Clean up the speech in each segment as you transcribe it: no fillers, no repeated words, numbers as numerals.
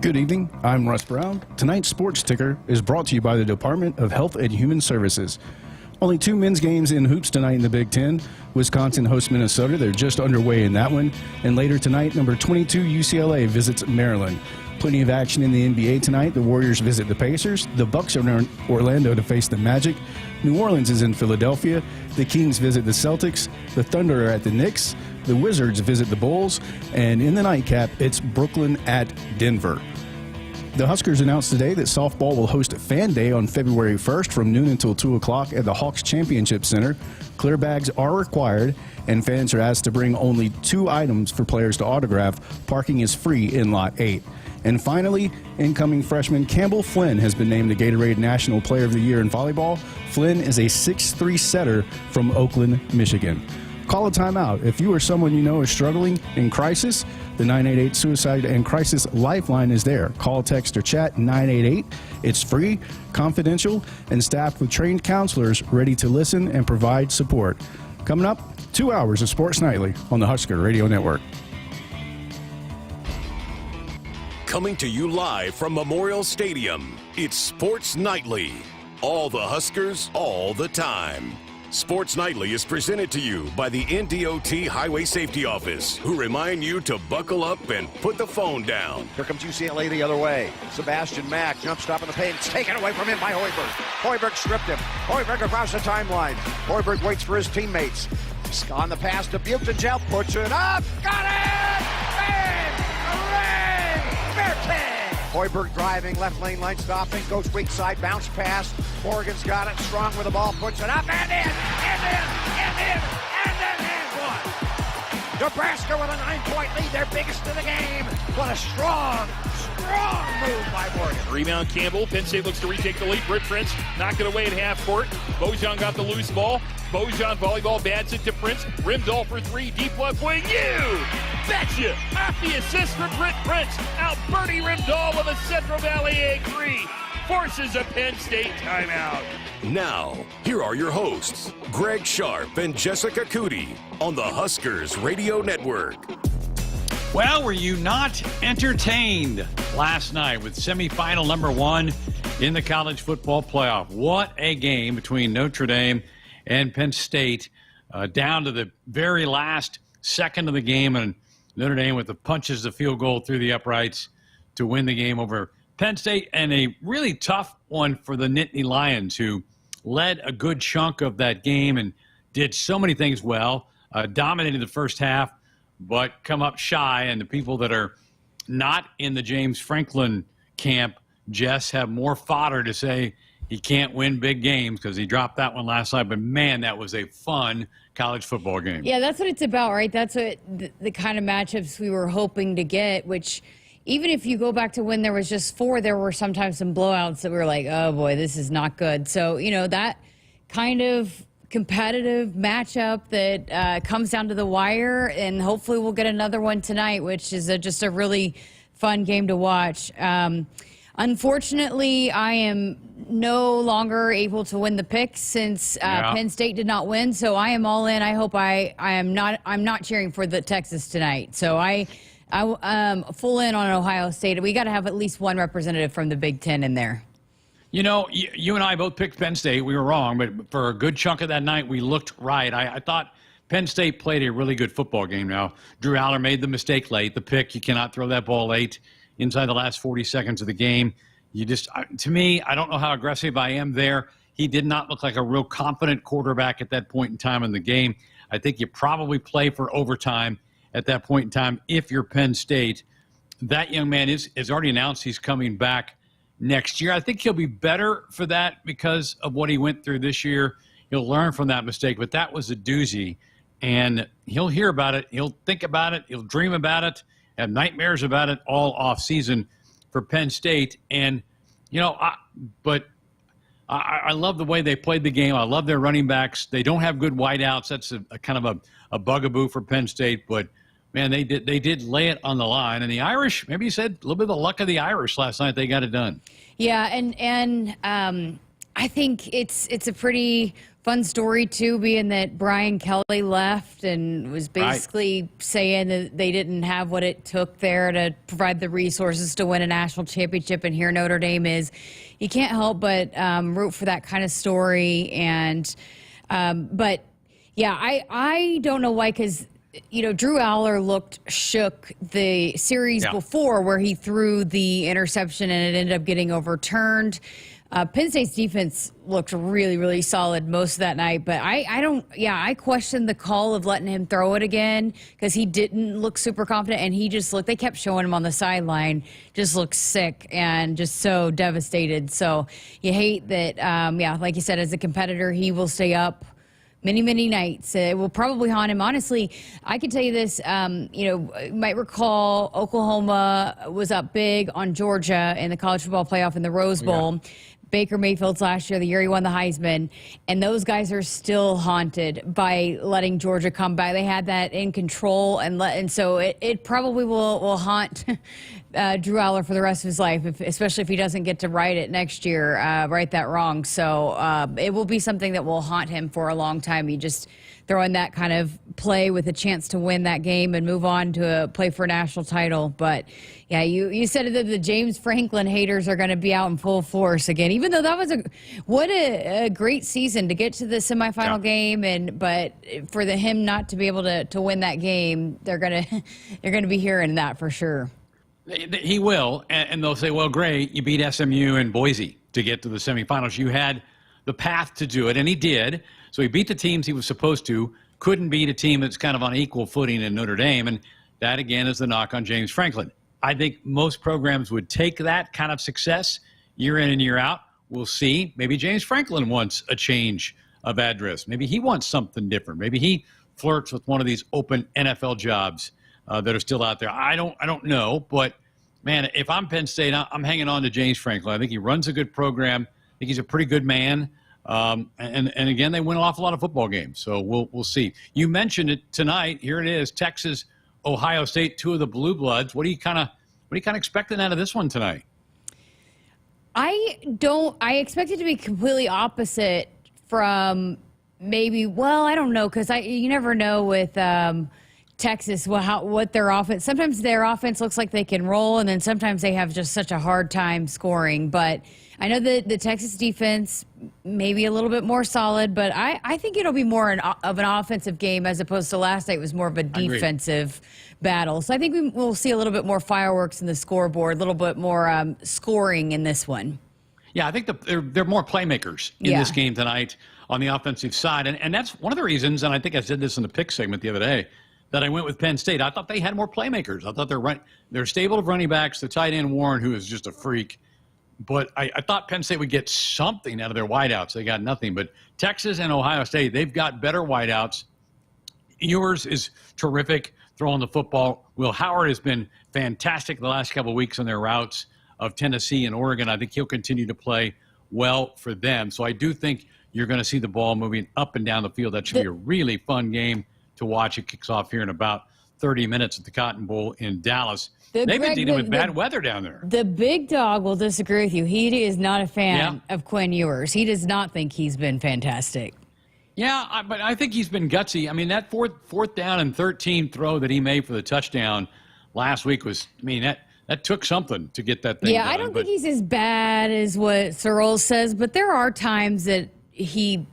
Good evening, I'm Russ Brown. Tonight's Sports Ticker is brought to you by the Department of Health and Human Services. Only two men's games in hoops tonight in the Big Ten. Wisconsin hosts Minnesota. They're just underway in that one. And later tonight, number 22 UCLA visits Maryland. Plenty of action in the NBA tonight. The Warriors visit the Pacers. The Bucks are in Orlando to face the Magic. New Orleans is in Philadelphia. The Kings visit the Celtics. The Thunder are at the Knicks. The Wizards visit the Bulls. And in the nightcap, it's Brooklyn at Denver. The Huskers announced today that softball will host Fan Day on February 1st from noon until 2 o'clock at the Hawks Championship Center. Clear bags are required, and fans are asked to bring only 2 items for players to autograph. Parking is free in Lot 8. And finally, incoming freshman Campbell Flynn has been named the Gatorade National Player of the Year in volleyball. Flynn is a 6'3" setter from Oakland, Michigan. Call a timeout. If you or someone you know is struggling in crisis, the 988 Suicide and Crisis Lifeline is there. Call, text, or chat 988. It's free, confidential, and staffed with trained counselors ready to listen and provide support. Coming up, 2 hours of Sports Nightly on the Husker Radio Network. Coming to you live from Memorial Stadium, it's Sports Nightly. All the Huskers, all the time. Sports Nightly is presented to you by the NDOT Highway Safety Office, who remind you to buckle up and put the phone down. Here comes UCLA the other way. Sebastian Mack, jump stop in the paint. It's taken away from him by Hoiberg. Hoiberg stripped him. Hoiberg across the timeline. Hoiberg waits for his teammates. On the pass to Butengel, puts it up. Got it! Bang! Hooray! Fair. Hoiberg driving, left lane line stopping, goes weak side, bounce pass. Morgan's got it, strong with the ball, puts it up and in, one. Nebraska with a 9-point lead, their biggest of the game. What a strong move by Morgan. Rebound Campbell, Penn State looks to retake the lead. Britt Prince knocked it away at half court. Bojan got the loose ball. Bojan volleyball bats it to Prince. Rimdahl for 3, deep left wing. You betcha! Off the assist for Britt Prince. Out Bernie Rimdahl with a Central Valley A3. Forces a Penn State timeout. Now, here are your hosts, Greg Sharpe and Jessica Coody on the Huskers Radio Network. Well, were you not entertained last night with semifinal number 1 in the college football playoff? What a game between Notre Dame and Penn State, down to the very last second of the game, and Notre Dame with the punches the field goal through the uprights to win the game over Penn State, and a really tough one for the Nittany Lions, who led a good chunk of that game and did so many things well, dominated the first half, but come up shy. And the people that are not in the James Franklin camp, Jess, have more fodder to say he can't win big games because he dropped that one last night. But, man, that was a fun college football game. Yeah, that's what it's about, right? That's what the kind of matchups we were hoping to get, which even if you go back to when there was just 4, there were sometimes some blowouts that we were like, oh, boy, this is not good. So, that kind of competitive matchup that comes down to the wire, and hopefully we'll get another one tonight, which is just a really fun game to watch. Unfortunately, I am no longer able to win the picks since Penn State did not win, so I am all in. I hope I'm not cheering for the Texas tonight. So I'm full in on Ohio State. We got to have at least one representative from the Big Ten in there. You and I both picked Penn State. We were wrong, but for a good chunk of that night, we looked right. I thought Penn State played a really good football game. Now, Drew Aller made the mistake late, the pick. You cannot throw that ball late inside the last 40 seconds of the game. To me, I don't know how aggressive I am there. He did not look like a real confident quarterback at that point in time in the game. I think you probably play for overtime at that point in time if you're Penn State. That young man has already announced he's coming back next year. I think he'll be better for that because of what he went through this year. He'll learn from that mistake, but that was a doozy, and he'll hear about it. He'll think about it. He'll dream about it, have nightmares about it all off season for Penn State. And, I love the way they played the game. I love their running backs. They don't have good wideouts. That's a kind of a bugaboo for Penn State, but man, they did lay it on the line. And the Irish, maybe you said a little bit of the luck of the Irish last night. They got it done. Yeah, and I think it's a pretty Fun story, too, being that Brian Kelly left and was basically saying that they didn't have what it took there to provide the resources to win a national championship. And here Notre Dame is. You can't help but root for that kind of story. And but, yeah, I don't know why, because, you know, Drew Aller looked shook the series before where he threw the interception and it ended up getting overturned. Penn State's defense looked really, really solid most of that night, but I questioned the call of letting him throw it again because he didn't look super confident, and he just looked, they kept showing him on the sideline, just looked sick and just so devastated. So you hate that, like you said, as a competitor, he will stay up many, many nights. It will probably haunt him. Honestly, I can tell you this, you might recall Oklahoma was up big on Georgia in the college football playoff in the Rose Bowl. Yeah. Baker Mayfield's last year, the year he won the Heisman, and those guys are still haunted by letting Georgia come back. They had that in control, and so it probably will haunt Drew Aller for the rest of his life, especially if he doesn't get to right it next year, right that wrong. So it will be something that will haunt him for a long time. He just throwing that kind of play with a chance to win that game and move on to play for a national title. But yeah, you said that the James Franklin haters are going to be out in full force again, even though that was a great season to get to the semifinal game, but for him not to be able to win that game, they're going to be hearing that for sure. He will, and they'll say, well, great, you beat SMU and Boise to get to the semifinals. You had the path to do it, and he did. So he beat the teams he was supposed to, couldn't beat a team that's kind of on equal footing in Notre Dame, and that, again, is the knock on James Franklin. I think most programs would take that kind of success year in and year out. We'll see. Maybe James Franklin wants a change of address. Maybe he wants something different. Maybe he flirts with one of these open NFL jobs that are still out there. I don't know, but man, if I'm Penn State, I'm hanging on to James Franklin. I think he runs a good program. I think he's a pretty good man. And again, they win an awful lot of football games, so we'll see. You mentioned it tonight. Here it is: Texas, Ohio State, two of the blue bloods. What are you kind of expecting out of this one tonight? I expect it to be completely opposite from maybe. Well, I don't know, because you never know with Texas what their offense. Sometimes their offense looks like they can roll, and then sometimes they have just such a hard time scoring. But I know that the Texas defense may be a little bit more solid, but I think it'll be more of an offensive game as opposed to last night was more of a defensive battle. So I think we'll see a little bit more fireworks in the scoreboard, a little bit more scoring in this one. Yeah, I think they're more playmakers in this game tonight on the offensive side. And that's one of the reasons, and I think I said this in the pick segment the other day, that I went with Penn State. I thought they had more playmakers. I thought they're stable of running backs. The tight end Warren, who is just a freak. But I thought Penn State would get something out of their wideouts. They got nothing. But Texas and Ohio State, they've got better wideouts. Ewers is terrific throwing the football. Will Howard has been fantastic the last couple of weeks on their routes of Tennessee and Oregon. I think he'll continue to play well for them. So I do think you're going to see the ball moving up and down the field. That should be a really fun game to watch. It kicks off here in about 30 minutes at the Cotton Bowl in Dallas. They've been dealing with bad weather down there. The big dog will disagree with you. He is not a fan of Quinn Ewers. He does not think he's been fantastic. Yeah, but I think he's been gutsy. I mean, that fourth down and 13 throw that he made for the touchdown last week was, that took something to get that thing done. I don't think he's as bad as what Searle says, but there are times that he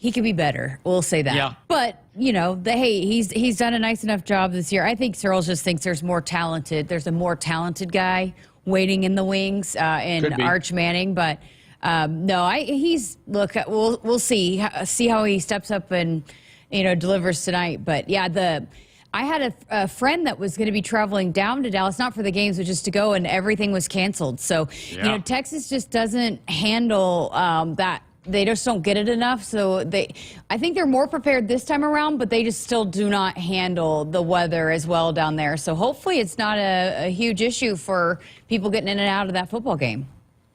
could be better. We'll say that. Yeah. But, he's done a nice enough job this year. I think Searle just thinks there's a more talented guy waiting in the wings in Arch Manning. But, we'll see how he steps up and, delivers tonight. But, I had a friend that was going to be traveling down to Dallas, not for the games, but just to go, and everything was canceled. So, Texas just doesn't handle that. They just don't get it enough. So I think they're more prepared this time around, but they just still do not handle the weather as well down there. So hopefully it's not a huge issue for people getting in and out of that football game.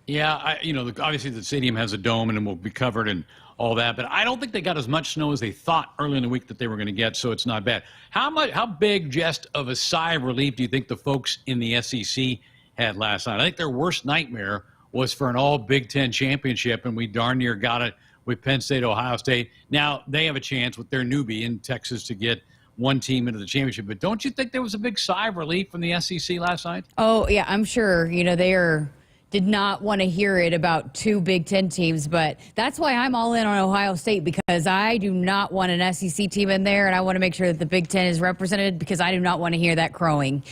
Yeah, obviously the stadium has a dome and it will be covered and all that, but I don't think they got as much snow as they thought early in the week that they were going to get, so it's not bad. How big just of a sigh of relief do you think the folks in the SEC had last night? I think their worst nightmare was for an all Big Ten championship, and we darn near got it with Penn State, Ohio State. Now they have a chance with their newbie in Texas to get one team into the championship. But don't you think there was a big sigh of relief from the SEC last night? Oh, yeah, I'm sure. They did not want to hear it about two Big Ten teams, but that's why I'm all in on Ohio State, because I do not want an SEC team in there, and I want to make sure that the Big Ten is represented, because I do not want to hear that crowing,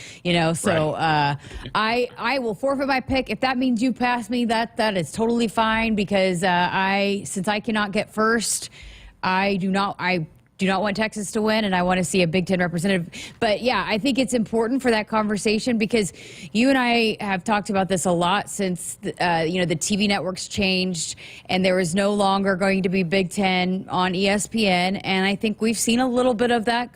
So Right. I will forfeit my pick. If that means you pass me, that is totally fine, because since I cannot get first, I do not want Texas to win, and I want to see a Big Ten representative. But, yeah, I think it's important for that conversation, because you and I have talked about this a lot since, the TV networks changed and there was no longer going to be Big Ten on ESPN. And I think we've seen a little bit of that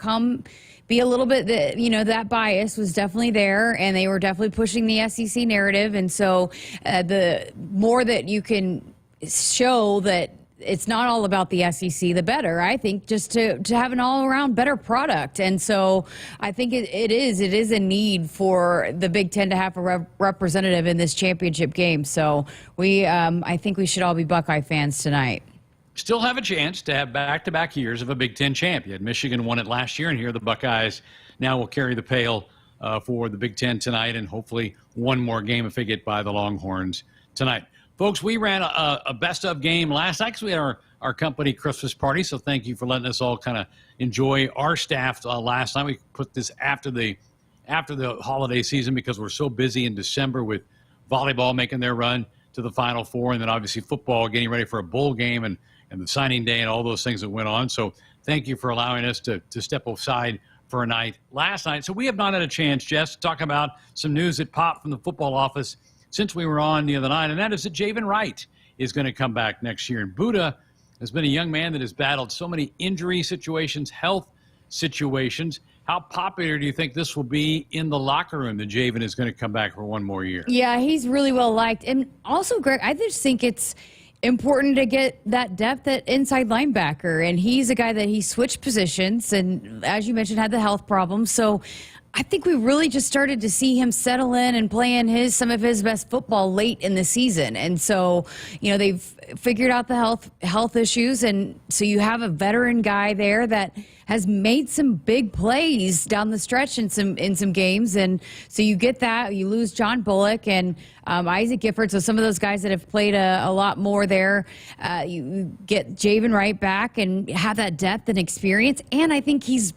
be a little bit, that bias was definitely there, and they were definitely pushing the SEC narrative. And so the more that you can show that it's not all about the SEC, the better, I think, just to have an all-around better product. And so I think it is a need for the Big Ten to have a representative in this championship game. So I think we should all be Buckeye fans tonight. Still have a chance to have back-to-back years of a Big Ten champion. Michigan won it last year, and here the Buckeyes now will carry the pail for the Big Ten tonight, and hopefully one more game if they get by the Longhorns tonight. Folks, we ran a best-of game last night because we had our company Christmas party, so thank you for letting us all kind of enjoy our staff last night. We put this after the holiday season because we're so busy in December with volleyball making their run to the Final Four, and then obviously football getting ready for a bowl game and the signing day and all those things that went on. So thank you for allowing us to step aside for a night last night. So we have not had a chance, Jess, to talk about some news that popped from the football office since we were on the other night, and that is that Javen Wright is going to come back next year. And Buddha has been a young man that has battled so many injury situations, health situations. How popular do you think this will be in the locker room that Javen is going to come back for one more year? Yeah, he's really well liked. And also, Greg, I just think it's important to get that depth at inside linebacker. And he's a guy that he switched positions and, as you mentioned, had the health problems. So I think we really just started to see him settle in and playing some of his best football late in the season. And so, they've figured out the health issues. And so you have a veteran guy there that has made some big plays down the stretch in some games. And so you get that. You lose John Bullock and Isaac Gifford. So some of those guys that have played a lot more there, you get Javen Wright back and have that depth and experience. And I think he's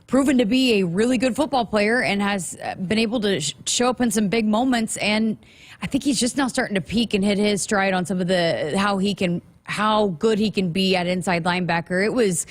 proven to be a really good football player and has been able to show up in some big moments. And I think he's just now starting to peak and hit his stride on some of how good he can be at inside linebacker. It was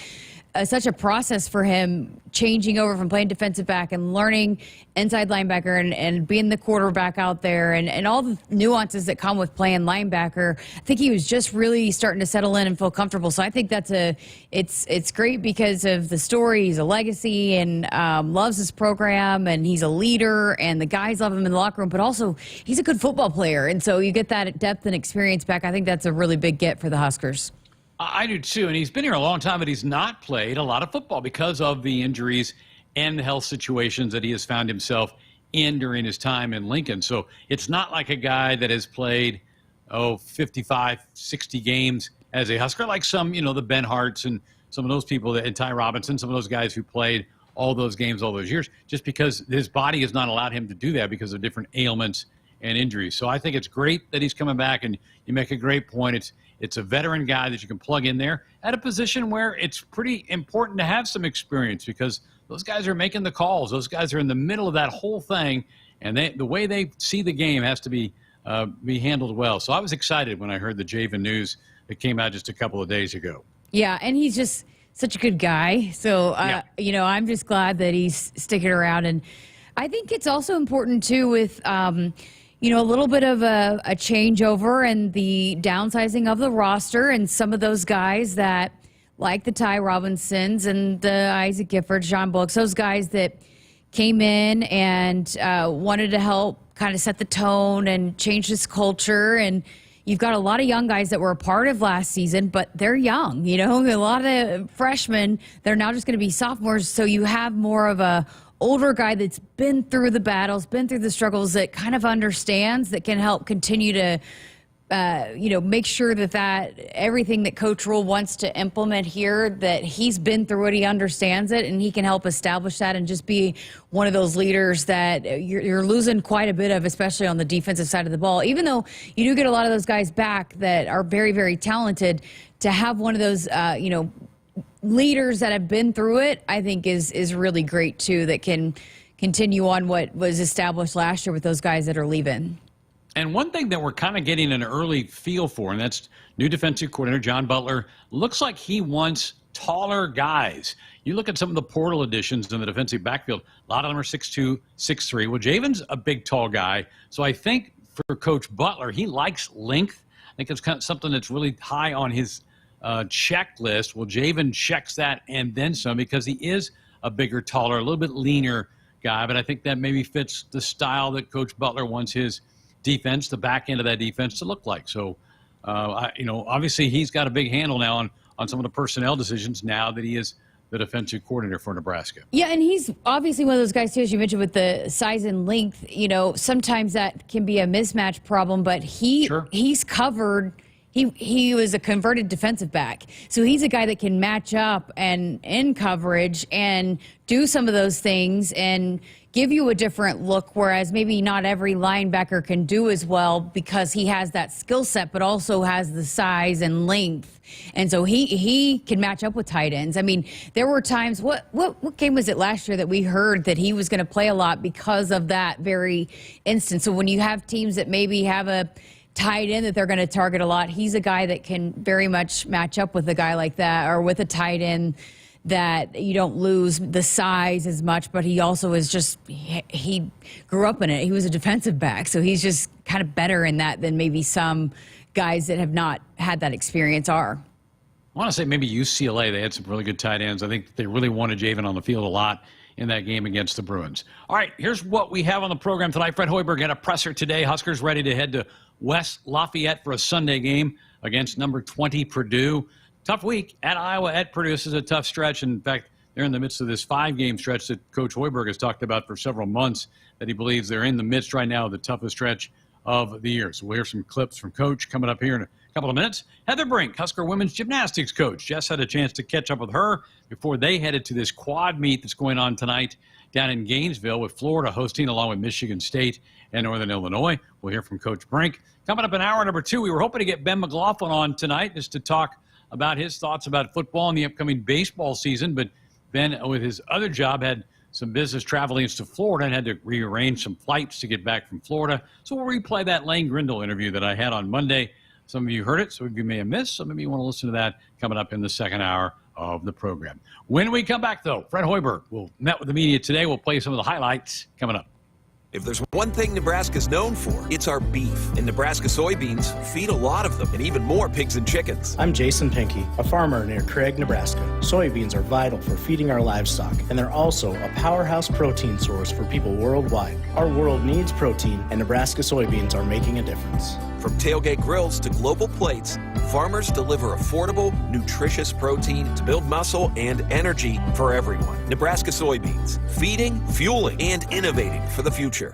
such a process for him changing over from playing defensive back and learning inside linebacker and being the quarterback out there and all the nuances that come with playing linebacker. I think he was just really starting to settle in and feel comfortable. So I think it's great because of the story. He's a legacy and loves his program, and he's a leader, and the guys love him in the locker room, but also he's a good football player. And so you get that depth and experience back. I think that's a really big get for the Huskers. I do too, and he's been here a long time, but he's not played a lot of football because of the injuries and the health situations that he has found himself in during his time in Lincoln. So it's not like a guy that has played, 55, 60 games as a Husker, like some, the Ben Harts and some of those people, and Ty Robinson, some of those guys who played all those games all those years, just because his body has not allowed him to do that because of different ailments and injuries. So I think it's great that he's coming back, and you make a great point. It's a veteran guy that you can plug in there at a position where it's pretty important to have some experience because those guys are making the calls. Those guys are in the middle of that whole thing, and the way they see the game has to be handled well. So I was excited when I heard the Javen news that came out just a couple of days ago. Yeah, and he's just such a good guy. So, I'm just glad that he's sticking around. And I think it's also important, too, with a little bit of a changeover and the downsizing of the roster, and some of those guys that, like the Ty Robinsons and the Isaac Gifford, John Bullock, those guys that came in and wanted to help kind of set the tone and change this culture. And you've got a lot of young guys that were a part of last season, but they're young, a lot of freshmen. They're now just going to be sophomores. So you have more of a older guy that's been through the battles, been through the struggles, that kind of understands, that can help continue to make sure that everything that Coach Rule wants to implement here, that he's been through it, he understands it, and he can help establish that and just be one of those leaders that you're losing quite a bit of, especially on the defensive side of the ball. Even though you do get a lot of those guys back that are very, very talented, to have one of those, leaders that have been through it, I think is really great too, that can continue on what was established last year with those guys that are leaving. And one thing that we're kind of getting an early feel for, and that's new defensive coordinator John Butler, looks like he wants taller guys. You look at some of the portal additions in the defensive backfield, a lot of them are 6'2", 6'3". Well, Javen's a big, tall guy. So I think for Coach Butler, he likes length. I think it's kind of something that's really high on his checklist. Well, Javen checks that and then some, because he is a bigger, taller, a little bit leaner guy. But I think that maybe fits the style that Coach Butler wants his defense, the back end of that defense, to look like. So, obviously he's got a big handle now on some of the personnel decisions now that he is the defensive coordinator for Nebraska. Yeah, and he's obviously one of those guys too, as you mentioned, with the size and length. Sometimes that can be a mismatch problem, but he's covered. He was a converted defensive back. So he's a guy that can match up and in coverage and do some of those things and give you a different look, whereas maybe not every linebacker can do as well, because he has that skill set but also has the size and length. And so he can match up with tight ends. I mean, there were times, what game was it last year that we heard that he was going to play a lot because of that very instance? So when you have teams that maybe have a tight end that they're going to target a lot, he's a guy that can very much match up with a guy like that, or with a tight end that you don't lose the size as much, but he also is just, he grew up in it. He was a defensive back, so he's just kind of better in that than maybe some guys that have not had that experience are. I want to say maybe UCLA, they had some really good tight ends. I think they really wanted Javen on the field a lot in that game against the Bruins. All right, here's what we have on the program tonight. Fred Hoiberg had a presser today. Huskers ready to head to West Lafayette for a Sunday game against number 20 Purdue. Tough week at Iowa, at Purdue. This is a tough stretch. In fact, they're in the midst of this 5-game stretch that Coach Hoiberg has talked about for several months, that he believes they're in the midst right now of the toughest stretch of the year. So we'll hear some clips from Coach coming up here in a couple of minutes. Heather Brink, Husker women's gymnastics coach. Jess had a chance to catch up with her before they headed to this quad meet that's going on tonight down in Gainesville, with Florida hosting along with Michigan State and Northern Illinois. We'll hear from Coach Brink. Coming up in hour number 2, we were hoping to get Ben McLaughlin on tonight just to talk about his thoughts about football and the upcoming baseball season. But Ben, with his other job, had some business traveling to Florida and had to rearrange some flights to get back from Florida. So we'll replay that Lane Grindle interview that I had on Monday. Some of you heard it, some of you may have missed. Some of you want to listen to that coming up in the second hour of the program. When we come back, though, Fred Hoiberg will met with the media today. We'll play some of the highlights coming up. If there's one thing Nebraska's known for, it's our beef. And Nebraska soybeans feed a lot of them, and even more pigs and chickens. I'm Jason Pinky, a farmer near Craig, Nebraska. Soybeans are vital for feeding our livestock, and they're also a powerhouse protein source for people worldwide. Our world needs protein, and Nebraska soybeans are making a difference. From tailgate grills to global plates, farmers deliver affordable, nutritious protein to build muscle and energy for everyone. Nebraska soybeans, feeding, fueling, and innovating for the future.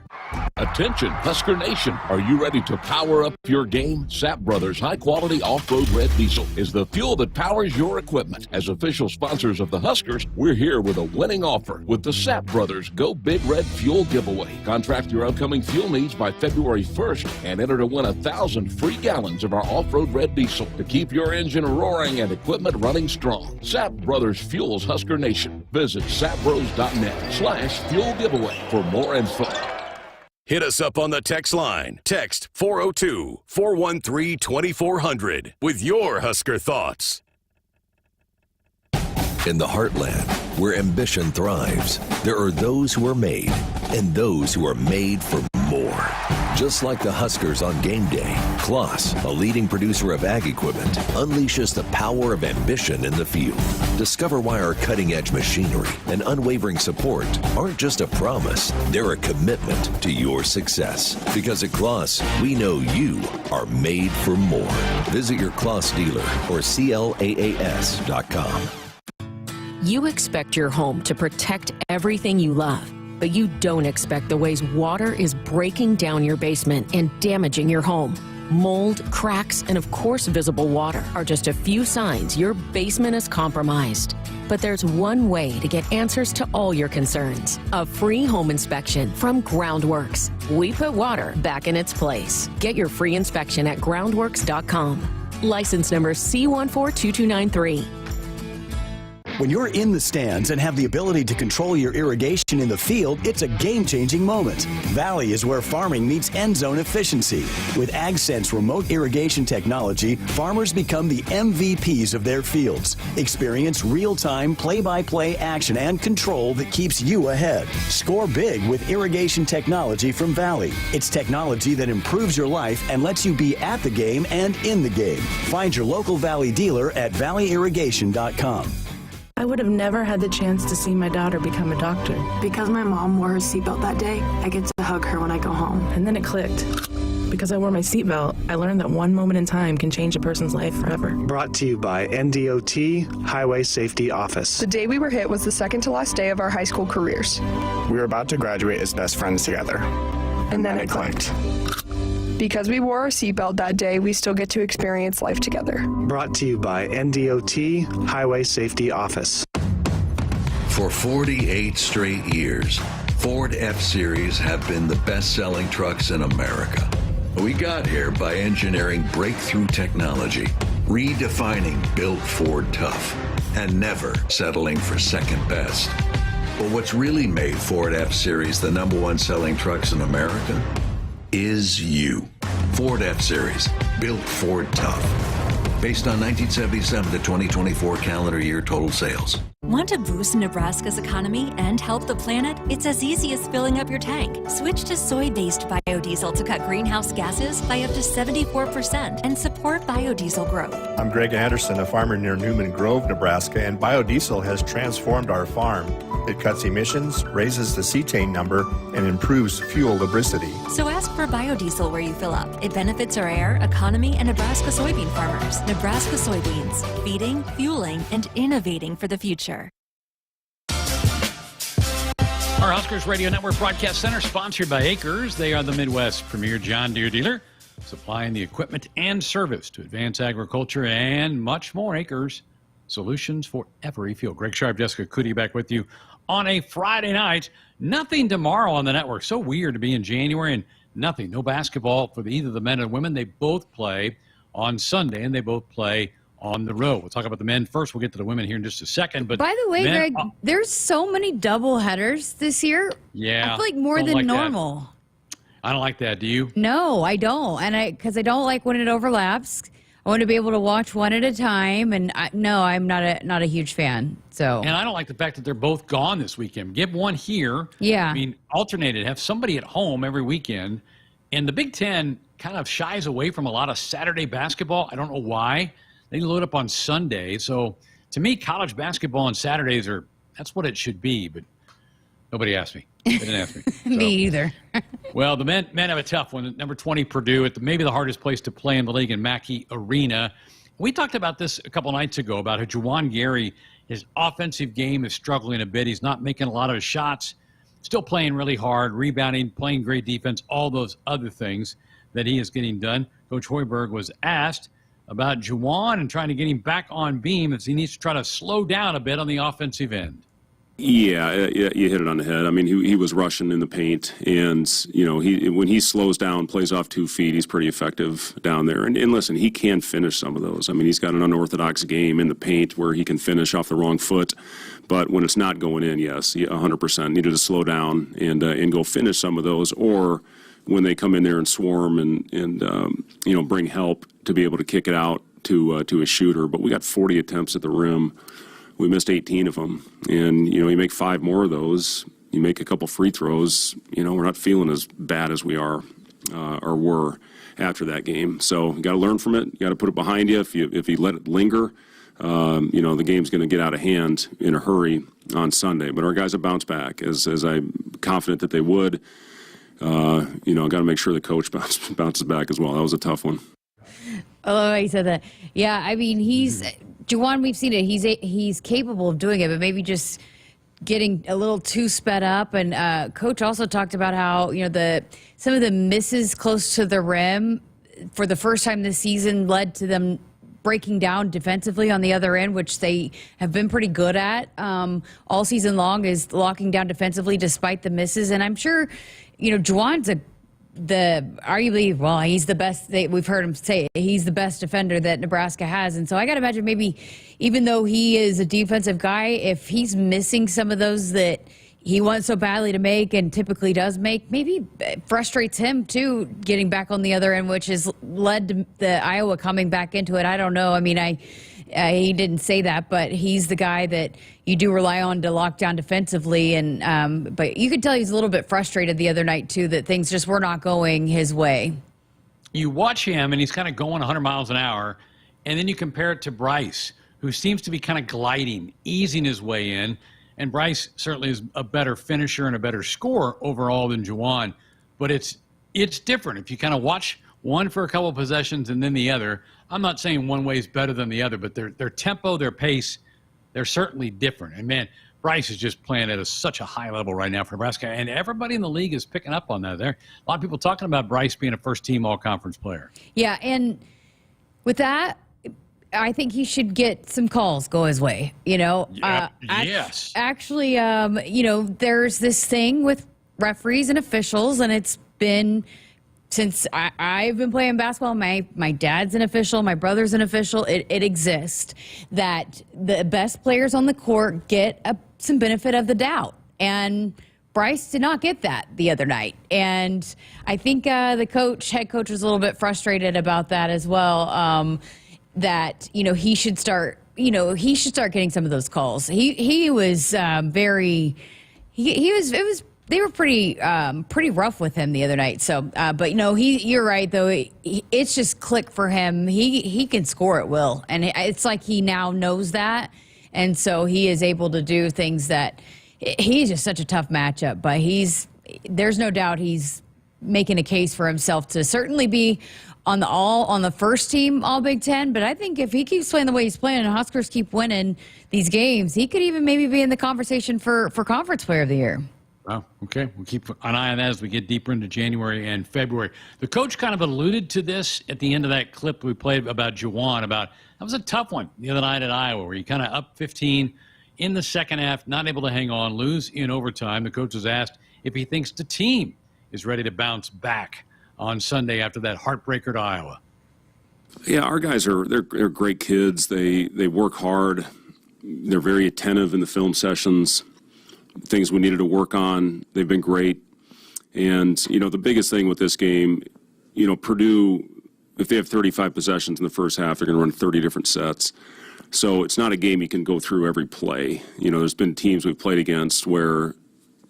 Attention, Husker Nation. Are you ready to power up your game? Sap Brothers high-quality off-road red diesel is the fuel that powers your equipment. As official sponsors of the Huskers, we're here with a winning offer with the Sap Brothers Go Big Red Fuel Giveaway. Contract your upcoming fuel needs by February 1st and enter to win 1,000 free gallons of our off-road red diesel to keep your engine roaring and equipment running strong. Sap Brothers fuels Husker Nation. Visit sapbros.net/fuel giveaway for more info. Hit us up on the text line. Text 402-413-2400 with your Husker thoughts. In the heartland, where ambition thrives, there are those who are made and those who are made for more. Just like the Huskers on game day, Kloss, a leading producer of ag equipment, unleashes the power of ambition in the field. Discover why our cutting-edge machinery and unwavering support aren't just a promise, they're a commitment to your success. Because at Kloss, we know you are made for more. Visit your Kloss dealer or CLAAS.com. You expect your home to protect everything you love, but you don't expect the ways water is breaking down your basement and damaging your home. mold, cracks, and of course visible water are just a few signs your basement is compromised. But there's one way to get answers to all your concerns. A free home inspection from Groundworks. We put water back in its place. Get your free inspection at groundworks.com. License number C142293. When you're in the stands and have the ability to control your irrigation in the field, it's a game-changing moment. Valley is where farming meets end zone efficiency. With AgSense remote irrigation technology, farmers become the MVPs of their fields. Experience real-time, play-by-play action and control that keeps you ahead. Score big with irrigation technology from Valley. It's technology that improves your life and lets you be at the game and in the game. Find your local Valley dealer at valleyirrigation.com. I would have never had the chance to see my daughter become a doctor. Because my mom wore her seatbelt that day, I get to hug her when I go home. And then it clicked. Because I wore my seatbelt, I learned that one moment in time can change a person's life forever. Brought to you by NDOT Highway Safety Office. The day we were hit was the second to last day of our high school careers. We were about to graduate as best friends together. And then it clicked. Because we wore our seatbelt that day, we still get to experience life together. Brought to you by NDOT Highway Safety Office. For 48 straight years, Ford F-Series have been the best-selling trucks in America. We got here by engineering breakthrough technology, redefining Built Ford Tough, and never settling for second best. But what's really made Ford F-Series the #1 selling trucks in America is you. Ford F-Series, built Ford tough. Based on 1977 to 2024 calendar year total sales. Want to boost Nebraska's economy and help the planet? It's as easy as filling up your tank. Switch to soy-based biodiesel to cut greenhouse gases by up to 74% and support biodiesel growth. I'm Greg Anderson, a farmer near Newman Grove, Nebraska, and biodiesel has transformed our farm. It cuts emissions, raises the cetane number, and improves fuel lubricity. So ask for biodiesel where you fill up. It benefits our air, economy, and Nebraska soybean farmers. Nebraska soybeans, feeding, fueling, and innovating for the future. Our Huskers Radio Network Broadcast Center, sponsored by Akrs. They are the Midwest's premier John Deere dealer, supplying the equipment and service to advance agriculture and much more. Akrs, solutions for every field. Greg Sharpe, Jessica Coody back with you on a Friday night. Nothing tomorrow on the network. So weird to be in January and nothing. No basketball for either the men and women. They both play on Sunday, and they both play on the road. We'll talk about the men first. We'll get to the women here in just a second. But by the way, Greg, there's so many double headers this year. Yeah. I feel like more than normal. I don't like that. Do you? No, I don't. And because I don't like when it overlaps. I want to be able to watch one at a time. And I'm not a huge fan. So. And I don't like the fact that they're both gone this weekend. Give one here. Yeah. I mean, alternated. Have somebody at home every weekend. And the Big Ten kind of shies away from a lot of Saturday basketball. I don't know why. They load up on Sunday. So to me, college basketball on Saturdays that's what it should be. But nobody asked me. They didn't ask me. So. Me either. Well, the men have a tough one. Number 20, Purdue, at maybe the hardest place to play in the league in Mackey Arena. We talked about this a couple nights ago about how Juwan Gary, his offensive game is struggling a bit. He's not making a lot of his shots, still playing really hard, rebounding, playing great defense, all those other things that he is getting done. Coach Hoiberg was asked about Juwan and trying to get him back on beam as he needs to try to slow down a bit on the offensive end. Yeah, you hit it on the head. I mean, he was rushing in the paint, and when he slows down, plays off 2 feet, he's pretty effective down there. And listen, he can finish some of those. I mean, he's got an unorthodox game in the paint where he can finish off the wrong foot. But when it's not going in, yes, 100% needed to slow down and go finish some of those, or when they come in there and swarm and bring help to be able to kick it out to a shooter. But we got 40 attempts at the rim. We missed 18 of them. And, you make 5 more of those, you make a couple free throws, we're not feeling as bad as we are or were after that game. So you got to learn from it. You got to put it behind you. If you let it linger, the game's going to get out of hand in a hurry on Sunday. But our guys have bounced back, as I'm confident that they would. Got to make sure the coach bounces back as well. That was a tough one. I love how you said that. Yeah, I mean, Juwan, we've seen it. He's capable of doing it, but maybe just getting a little too sped up. And Coach also talked about how some of the misses close to the rim, for the first time this season led to them breaking down defensively on the other end, which they have been pretty good at all season long, is locking down defensively despite the misses. And I'm sure, Juwan's arguably, well, he's the best. We've heard him say he's the best defender that Nebraska has. And so I got to imagine maybe even though he is a defensive guy, if he's missing some of those that he wants so badly to make and typically does make, maybe it frustrates him too, getting back on the other end, which has led to the Iowa coming back into it. I don't know. I mean, he didn't say that, but he's the guy that you do rely on to lock down defensively. And but you could tell he's a little bit frustrated the other night too, that things just were not going his way. You watch him and he's kind of going 100 miles an hour, and then you compare it to Bryce, who seems to be kind of gliding, easing his way in. And Bryce certainly is a better finisher and a better scorer overall than Juwan. But it's different. If you kind of watch one for a couple of possessions and then the other, I'm not saying one way is better than the other, but their tempo, their pace, they're certainly different. And, man, Bryce is just playing at such a high level right now for Nebraska. And everybody in the league is picking up on that. There a lot of people talking about Bryce being a first-team all-conference player. Yeah, and with that, I think he should get some calls go his way, Yes. Actually, there's this thing with referees and officials, and it's been since I've been playing basketball. My dad's an official, my brother's an official. It exists that the best players on the court get some benefit of the doubt. And Bryce did not get that the other night. And I think the head coach was a little bit frustrated about that as well. That he should start getting some of those calls. He was they were pretty rough with him the other night. So but you're right though, it's just click for him. He can score at will, and it's like he now knows that, and so he is able to do things that he's just such a tough matchup. But there's no doubt he's making a case for himself to certainly be on the first team All Big Ten. But I think if he keeps playing the way he's playing and Huskers keep winning these games, he could even maybe be in the conversation for Conference Player of the Year. Well, okay. We'll keep an eye on that as we get deeper into January and February. The coach kind of alluded to this at the end of that clip we played about Juwan. That was a tough one the other night at Iowa, where you kind of up 15 in the second half, not able to hang on, lose in overtime. The coach was asked if he thinks the team is ready to bounce back on Sunday after that heartbreaker to Iowa. Yeah, our guys they're great kids. They work hard. They're very attentive in the film sessions. Things we needed to work on, they've been great. And, the biggest thing with this game, Purdue, if they have 35 possessions in the first half, they're going to run 30 different sets. So it's not a game you can go through every play. There's been teams we've played against where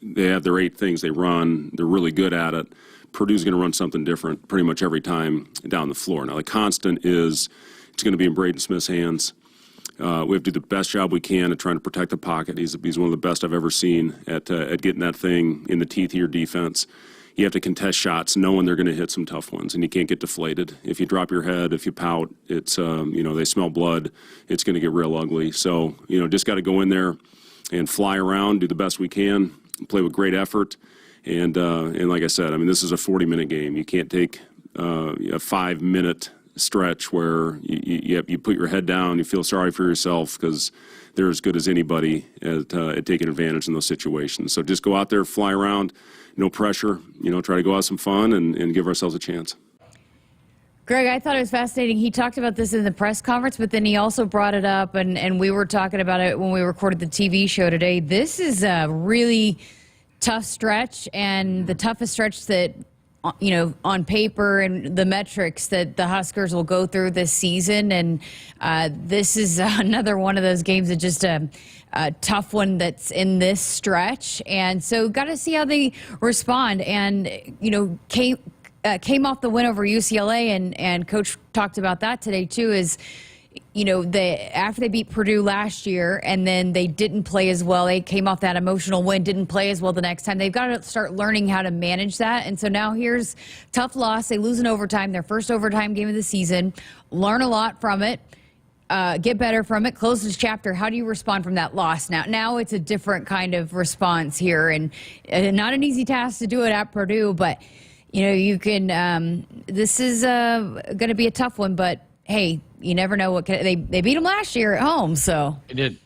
they have their 8 things they run. They're really good at it. Purdue's going to run something different pretty much every time down the floor. Now, the constant is it's going to be in Braden Smith's hands. We have to do the best job we can at trying to protect the pocket. He's one of the best I've ever seen at getting that thing in the teeth of your defense. You have to contest shots knowing they're going to hit some tough ones, and you can't get deflated. If you drop your head, if you pout, it's they smell blood. It's going to get real ugly. So just got to go in there and fly around, do the best we can, play with great effort. And like I said, this is a 40-minute game. You can't take a 5-minute stretch where you put your head down, you feel sorry for yourself, because they're as good as anybody at taking advantage in those situations. So just go out there, fly around, no pressure, try to go out some fun and give ourselves a chance. Greg, I thought it was fascinating. He talked about this in the press conference, but then he also brought it up, and we were talking about it when we recorded the TV show today. This is a really tough stretch, and the toughest stretch that on paper and the metrics that the Huskers will go through this season. And this is another one of those games that just a tough one that's in this stretch. And so got to see how they respond. And, came off the win over UCLA, and Coach talked about that today too, is, after they beat Purdue last year and then they didn't play as well, they came off that emotional win, didn't play as well the next time. They've got to start learning how to manage that. And so now here's tough loss. They lose in overtime, their first overtime game of the season. Learn a lot from it, get better from it, close this chapter. How do you respond from that loss? Now it's a different kind of response here, and not an easy task to do it at Purdue, but You can. This is going to be a tough one, but hey, you never know they beat them last year at home, so they did.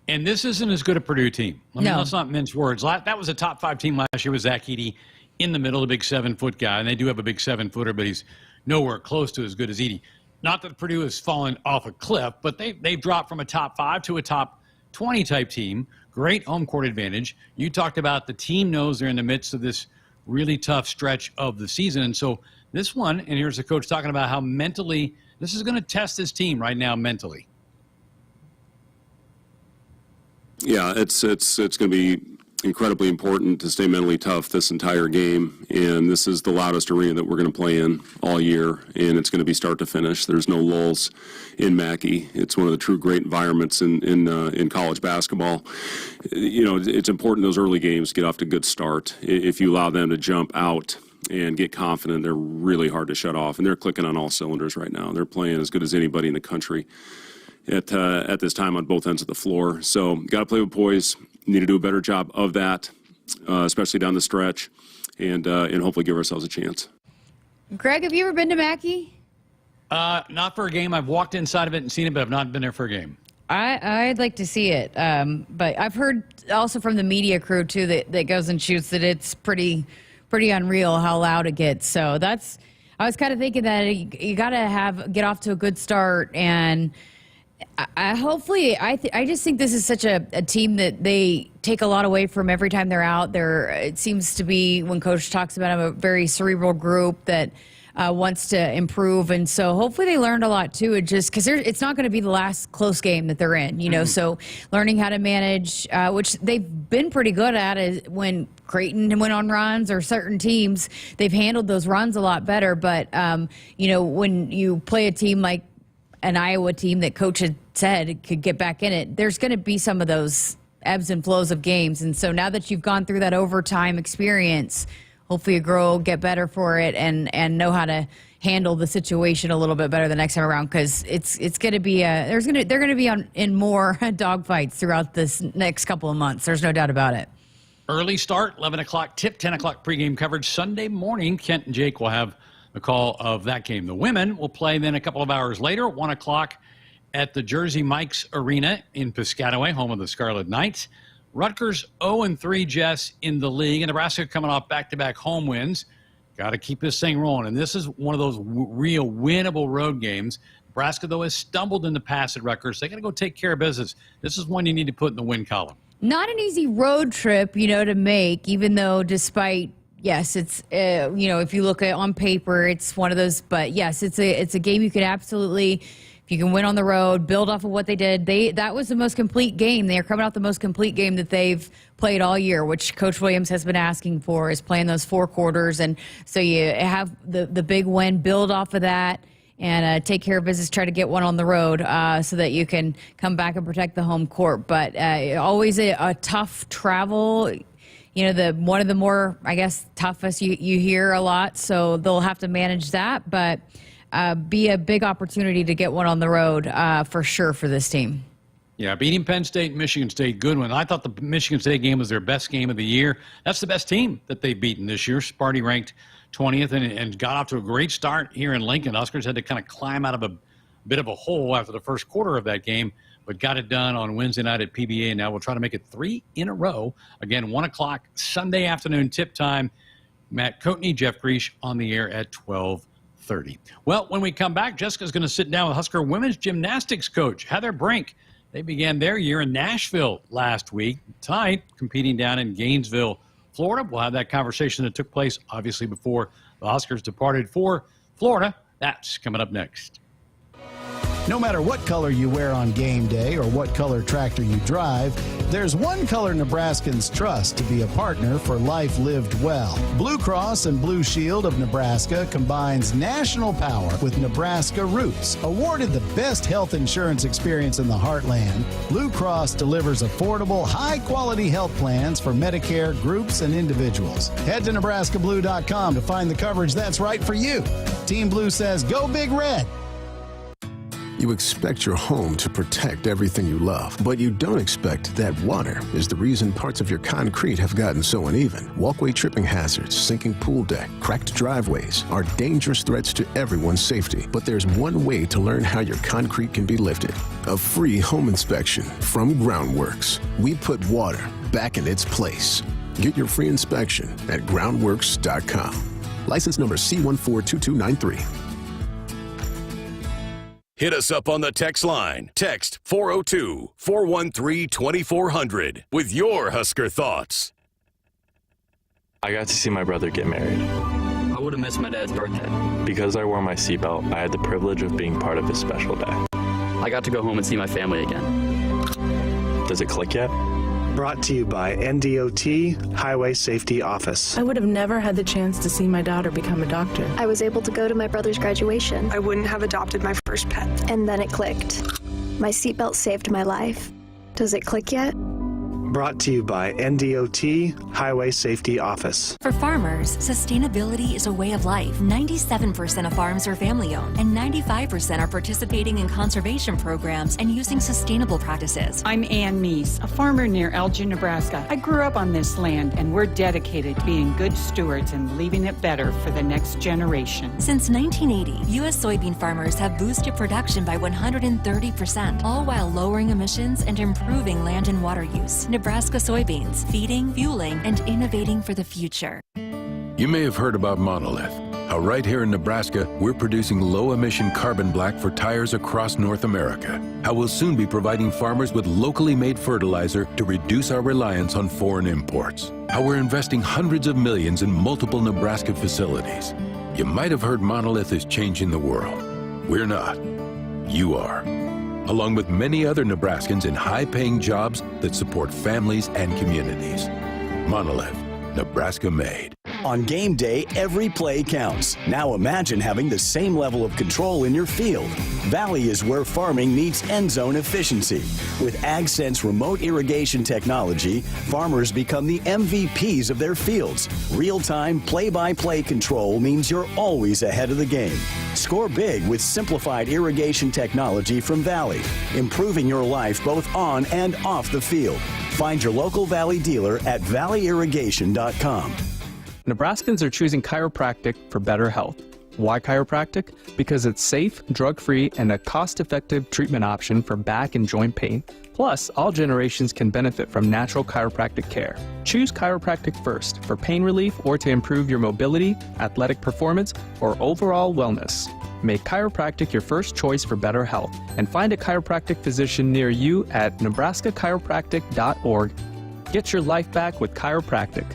And this isn't as good a Purdue team. Let's not mince words. That was a top 5 team last year with Zach Edey in the middle, the big 7-foot guy, and they do have a big 7-footer, but he's nowhere close to as good as Edey. Not that Purdue has fallen off a cliff, but they've dropped from a top 5 to a top 20 type team. Great home court advantage. You talked about the team knows they're in the midst of this really tough stretch of the season, and so this one, and here's the coach talking about how mentally this is going to test this team right now mentally. Yeah, it's going to be incredibly important to stay mentally tough this entire game, and this is the loudest arena that we're going to play in all year, and it's going to be start to finish. There's no lulls in Mackey. It's one of the true great environments in college basketball. It's important those early games get off to a good start. If you allow them to jump out and get confident, they're really hard to shut off, and they're clicking on all cylinders right now. They're playing as good as anybody in the country at this time on both ends of the floor. So got to play with poise. Need to do a better job of that, especially down the stretch, and hopefully give ourselves a chance. Greg, have you ever been to Mackey? Not for a game. I've walked inside of it and seen it, but I've not been there for a game. I'd like to see it, but I've heard also from the media crew too that goes and shoots that it's pretty unreal how loud it gets. So I was kind of thinking that you got to get off to a good start, and I just think this is such a team that they take a lot away from every time they're out there. It seems to be, when Coach talks about them, a very cerebral group that wants to improve, and so hopefully they learned a lot too. Just because it's not going to be the last close game that they're in, So learning how to manage, which they've been pretty good at, is when Creighton went on runs or certain teams, they've handled those runs a lot better. But when you play a team like an Iowa team that Coach had said could get back in it, there's going to be some of those ebbs and flows of games. And so now that you've gone through that overtime experience, hopefully you grow, get better for it, and know how to handle the situation a little bit better the next time around, because it's going to be they're going to be in more dogfights throughout this next couple of months. There's no doubt about it. Early start, 11 o'clock tip, 10 o'clock pregame coverage. Sunday morning, Kent and Jake will have the call of that game. The women will play then a couple of hours later, 1 o'clock at the Jersey Mike's Arena in Piscataway, home of the Scarlet Knights. Rutgers 0-3, Jess, in the league. And Nebraska coming off back-to-back home wins. Got to keep this thing rolling. And this is one of those real winnable road games. Nebraska, though, has stumbled in the past at Rutgers. They got to go take care of business. This is one you need to put in the win column. Not an easy road trip, to make, even though despite, yes, it's, if you look at it on paper, it's one of those, but yes, it's a game you could absolutely, if you can win on the road, build off of what they did. That was the most complete game. They are coming out the most complete game that they've played all year, which Coach Williams has been asking for, is playing those 4 quarters. And so you have the big win, build off of that, and take care of business, try to get one on the road so that you can come back and protect the home court. But always a tough travel. One of the more, I guess, toughest you hear a lot, so they'll have to manage that, but be a big opportunity to get one on the road for sure for this team. Yeah, beating Penn State and Michigan State, good one. I thought the Michigan State game was their best game of the year. That's the best team that they've beaten this year. Sparty ranked 20th and got off to a great start here in Lincoln. Huskers had to kind of climb out of a bit of a hole after the first quarter of that game, but got it done on Wednesday night at PBA, and now we'll try to make it 3 in a row. Again, 1 o'clock Sunday afternoon tip time. Matt Coatney, Jeff Griesch on the air at 12:30. Well, when we come back, Jessica's going to sit down with Husker women's gymnastics coach Heather Brink. They began their year in Nashville last week. Tonight, competing down in Gainesville, Florida. We'll have that conversation that took place, obviously, before the Huskers departed for Florida. That's coming up next. No matter what color you wear on game day or what color tractor you drive, there's one color Nebraskans trust to be a partner for life lived well. Blue Cross and Blue Shield of Nebraska combines national power with Nebraska roots. Awarded the best health insurance experience in the heartland, Blue Cross delivers affordable, high-quality health plans for Medicare groups and individuals. Head to nebraskablue.com to find the coverage that's right for you. Team Blue says, go Big Red. You expect your home to protect everything you love, but you don't expect that water is the reason parts of your concrete have gotten so uneven. Walkway tripping hazards, sinking pool deck, cracked driveways are dangerous threats to everyone's safety. But there's one way to learn how your concrete can be lifted. A free home inspection from Groundworks. We put water back in its place. Get your free inspection at groundworks.com. License number C142293. Hit us up on the text line. Text 402-413-2400 with your Husker thoughts. I got to see my brother get married. I would have missed my dad's birthday. Because I wore my seatbelt, I had the privilege of being part of his special day. I got to go home and see my family again. Does it click yet? Brought to you by NDOT Highway Safety Office. I would have never had the chance to see my daughter become a doctor. I was able to go to my brother's graduation. I wouldn't have adopted my first pet. And then it clicked. My seatbelt saved my life. Does it click yet? Brought to you by NDOT Highway Safety Office. For farmers, sustainability is a way of life. 97% of farms are family-owned, and 95% are participating in conservation programs and using sustainable practices. I'm Ann Meese, a farmer near Elgin, Nebraska. I grew up on this land, and we're dedicated to being good stewards and leaving it better for the next generation. Since 1980, U.S. soybean farmers have boosted production by 130%, all while lowering emissions and improving land and water use. Nebraska soybeans, feeding, fueling, and innovating for the future. You may have heard about Monolith, how right here in Nebraska, we're producing low-emission carbon black for tires across North America. How we'll soon be providing farmers with locally made fertilizer to reduce our reliance on foreign imports. How we're investing hundreds of millions in multiple Nebraska facilities. You might have heard Monolith is changing the world. We're not. You are. Along with many other Nebraskans in high-paying jobs that support families and communities. Monolith, Nebraska made. On game day, every play counts. Now imagine having the same level of control in your field. Valley is where farming meets end zone efficiency. With AgSense remote irrigation technology, farmers become the MVPs of their fields. Real-time, play-by-play control means you're always ahead of the game. Score big with simplified irrigation technology from Valley, improving your life both on and off the field. Find your local Valley dealer at valleyirrigation.com. Nebraskans are choosing chiropractic for better health. Why chiropractic? Because it's safe, drug-free, and a cost-effective treatment option for back and joint pain. Plus, all generations can benefit from natural chiropractic care. Choose chiropractic first for pain relief or to improve your mobility, athletic performance, or overall wellness. Make chiropractic your first choice for better health and find a chiropractic physician near you at nebraska-chiropractic.org. Get your life back with chiropractic.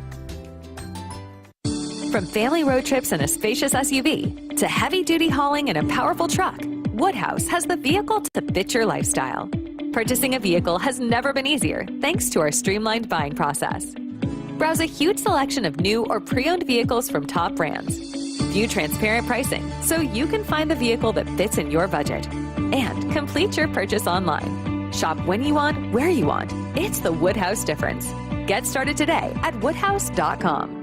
From family road trips in a spacious SUV to heavy-duty hauling in a powerful truck, Woodhouse has the vehicle to fit your lifestyle. Purchasing a vehicle has never been easier thanks to our streamlined buying process. Browse a huge selection of new or pre-owned vehicles from top brands. View transparent pricing so you can find the vehicle that fits in your budget. And complete your purchase online. Shop when you want, where you want. It's the Woodhouse difference. Get started today at woodhouse.com.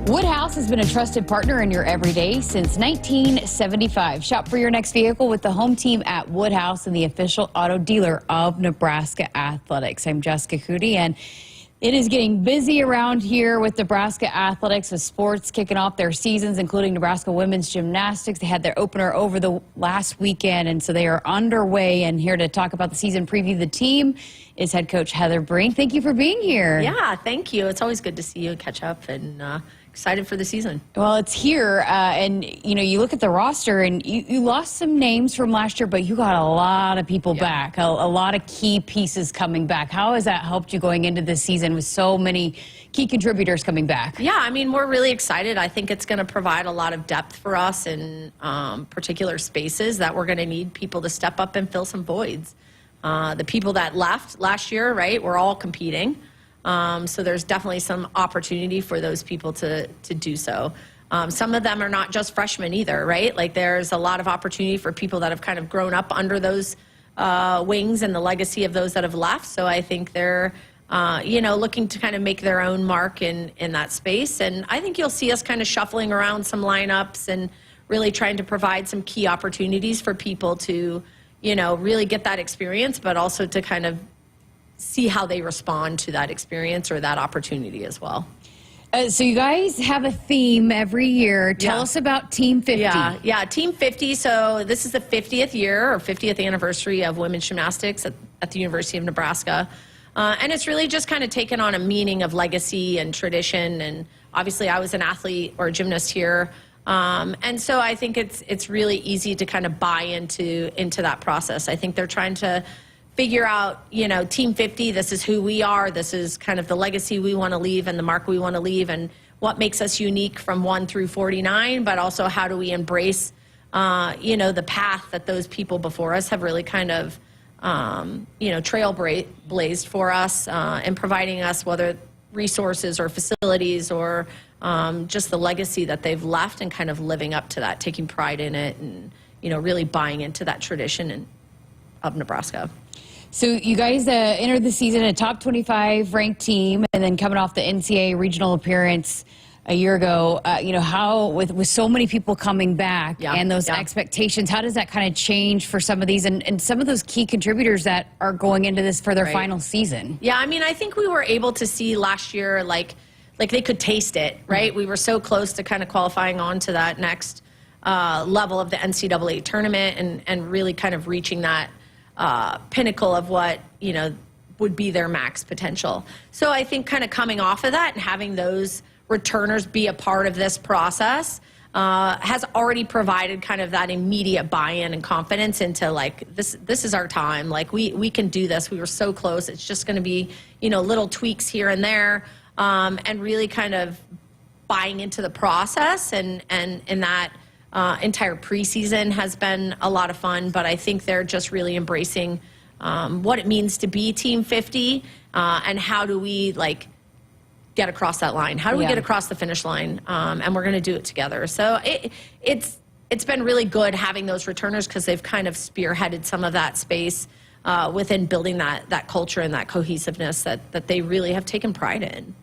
Woodhouse has been a trusted partner in your everyday since 1975. Shop for your next vehicle with the home team at Woodhouse and the official auto dealer of Nebraska Athletics. I'm Jessica Coody, and it is getting busy around here with Nebraska Athletics, with sports kicking off their seasons, including Nebraska women's gymnastics. They had their opener over the last weekend, and so they are underway. And here to talk about the season preview of the team is head coach Heather Brink. Thank you for being here. Yeah, thank you. It's always good to see you and catch up, and excited for the season. Well, it's here, and you look at the roster, and you lost some names from last year, but you got a lot of people back, a lot of key pieces coming back. How has that helped you going into this season with so many key contributors coming back? Yeah, I mean, we're really excited. I think it's going to provide a lot of depth for us in particular spaces that we're going to need people to step up and fill some voids. The people that left last year, right, we're all competing. So there's definitely some opportunity for those people to do so. Some of them are not just freshmen either, right? Like there's a lot of opportunity for people that have kind of grown up under those wings and the legacy of those that have left. So I think they're, looking to kind of make their own mark in that space. And I think you'll see us kind of shuffling around some lineups and really trying to provide some key opportunities for people to, really get that experience, but also to kind of see how they respond to that experience or that opportunity as well. So you guys have a theme every year. Tell us about Team 50. Yeah, Team 50. So this is the 50th year or 50th anniversary of women's gymnastics at the University of Nebraska. And it's really just kind of taken on a meaning of legacy and tradition. And obviously I was an athlete or a gymnast here. And so I think it's really easy to kind of buy into that process. I think they're trying to figure out, Team 50, this is who we are. This is kind of the legacy we want to leave and the mark we want to leave and what makes us unique from 1 through 49, but also how do we embrace, the path that those people before us have really kind of, trailblazed for us and providing us whether resources or facilities or just the legacy that they've left and kind of living up to that, taking pride in it and, really buying into that tradition of Nebraska. So you guys entered the season a top 25 ranked team, and then coming off the NCAA regional appearance a year ago, how with so many people coming back and those expectations, how does that kind of change for some of these and some of those key contributors that are going into this for their final season? Yeah, I mean, I think we were able to see last year, like they could taste it, right? We were so close to kind of qualifying on to that next level of the NCAA tournament and really kind of reaching that pinnacle of what, would be their max potential. So I think kind of coming off of that and having those returners be a part of this process has already provided kind of that immediate buy-in and confidence into this is our time. Like we can do this. We were so close. It's just going to be, little tweaks here and there and really kind of buying into the process and that entire preseason has been a lot of fun, but I think they're just really embracing what it means to be Team 50 and how do we get across that line? How do we get across the finish line? And we're going to do it together. So it's been really good having those returners because they've kind of spearheaded some of that space within building that culture and that cohesiveness that they really have taken pride in.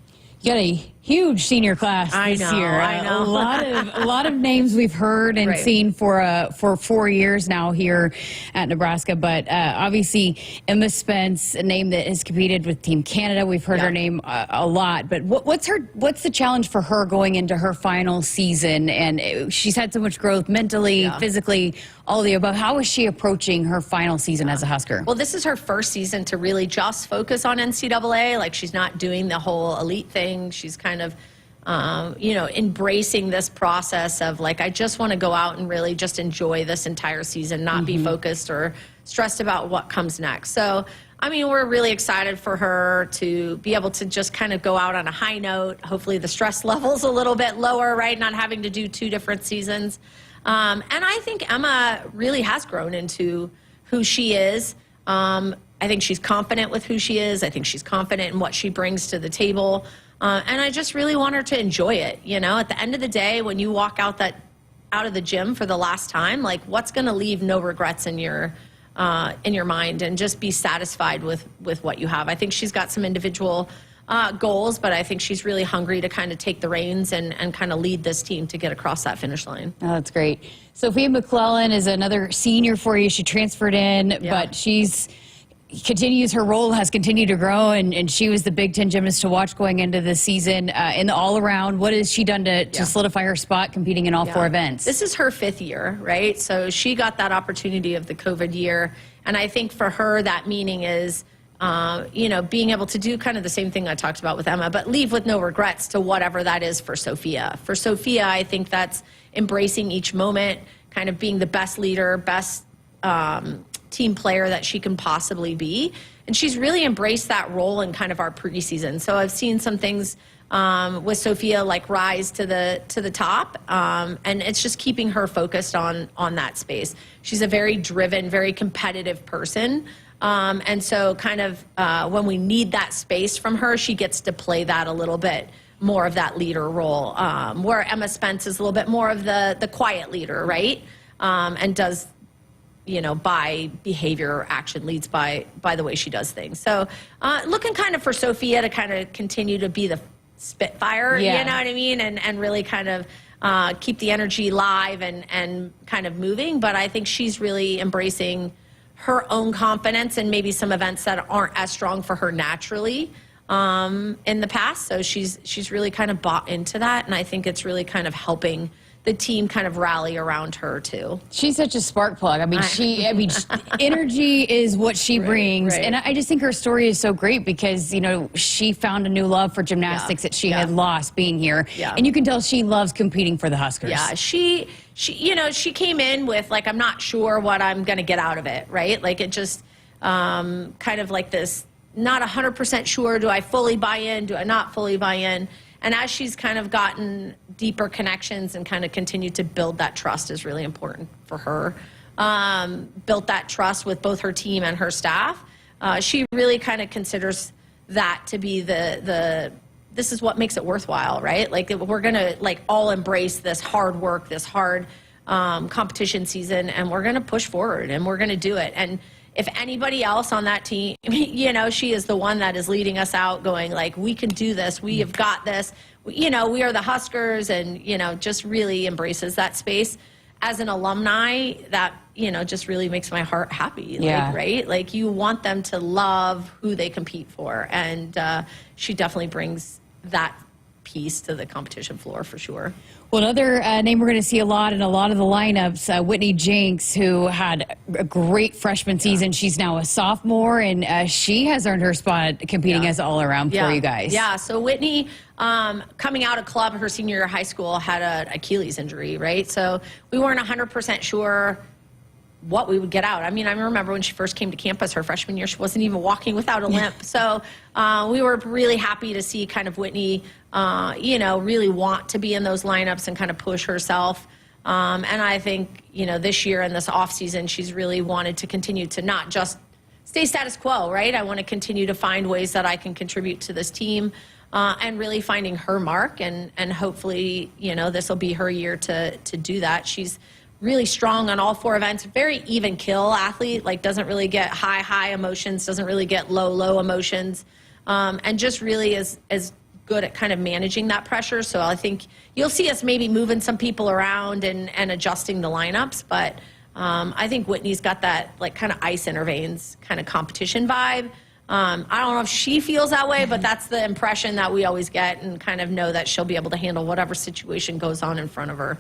You got a huge senior class this year. I know. A lot of names we've heard and seen for 4 years now here at Nebraska. But obviously, Emma Spence, a name that has competed with Team Canada. We've heard her name a lot. But what's the challenge for her going into her final season? And she's had so much growth mentally, physically, all of the above. How is she approaching her final season as a Husker? Well, this is her first season to really just focus on NCAA. She's not doing the whole elite thing. She's kind of, embracing this process of I just want to go out and really just enjoy this entire season, not be focused or stressed about what comes next. So, I mean, we're really excited for her to be able to just kind of go out on a high note. Hopefully the stress level's a little bit lower, right? Not having to do 2 different seasons. And I think Emma really has grown into who she is. I think she's confident with who she is. I think she's confident in what she brings to the table. And I just really want her to enjoy it. At the end of the day, when you walk out of the gym for the last time, what's going to leave no regrets in your mind and just be satisfied with what you have. I think she's got some individual goals, but I think she's really hungry to kind of take the reins and kind of lead this team to get across that finish line. Oh, that's great. Sophia McLaughlin is another senior for you. She transferred in, but her role has continued to grow, and she was the Big Ten gymnast to watch going into the season in the all-around. What has she done to solidify her spot competing in all 4 events? This is her 5th year, right? So she got that opportunity of the COVID year, and I think for her that meaning is being able to do kind of the same thing I talked about with Emma, but leave with no regrets to whatever that is for Sophia. For Sophia, I think that's embracing each moment, kind of being the best leader, best team player that she can possibly be. And she's really embraced that role in kind of our preseason. So I've seen some things with Sophia rise to the top, and it's just keeping her focused on that space. She's a very driven, very competitive person. And so kind of when we need that space from her, she gets to play that a little bit more of that leader role, where Emma Spence is a little bit more of the quiet leader, right? And does, by behavior, action, leads by the way she does things. So looking kind of for Sophia to kind of continue to be the spitfire, you know what I mean? And really kind of keep the energy live and kind of moving. But I think she's really embracing her own confidence and maybe some events that aren't as strong for her naturally in the past. So she's really kind of bought into that, and I think it's really kind of helping the team kind of rally around her too. She's such a spark plug. I mean, energy is what she brings. right. And I just think her story is so great because, you know, she found a new love for gymnastics that she had lost being here. Yeah. And you can tell she loves competing for the Huskers. Yeah, she she came in with like, I'm not sure what I'm going to get out of it, right? Like it just kind of like this, not 100% sure, do I fully buy in, do I not fully buy in? And as she's kind of gotten deeper connections and kind of continued to build that trust is really important for her. Built that trust with both her team and her staff. She really kind of considers that to be this is what makes it worthwhile, right? Like we're gonna like all embrace this hard work, this hard competition season, and we're gonna push forward and we're gonna do it. And if anybody else on that team, you know, she is the one that is leading us out going like, we can do this. We have got this. You know, we are the Huskers, and, you know, just really embraces that space. As an alumni, that, you know, just really makes my heart happy. Yeah. Like, right? Like you want them to love who they compete for. And she definitely brings that piece to the competition floor for sure. Well, another name we're going to see a lot in a lot of the lineups, Whitney Jenks, who had a great freshman season. She's now a sophomore, and she has earned her spot competing as all-around for you guys. Yeah, so Whitney, coming out of club her senior year of high school, had an Achilles injury, right? So we weren't 100% sure what we would get out. I mean, I remember when she first came to campus her freshman year, she wasn't even walking without a limp. So we were really happy to see kind of Whitney, you know, really want to be in those lineups and kind of push herself. And I think, you know, this year in this off season, she's really wanted to continue to not just stay status quo, right? I want to continue to find ways that I can contribute to this team and really finding her mark. And hopefully, you know, this will be her year to do that. She's really strong on all four events, very even kill athlete, like doesn't really get high emotions, doesn't really get low emotions, and just really is good at kind of managing that pressure. So I think you'll see us maybe moving some people around and adjusting the lineups, but I think Whitney's got that like kind of ice in her veins kind of competition vibe. I don't know if she feels that way, but that's the impression that we always get, and kind of know that she'll be able to handle whatever situation goes on in front of her.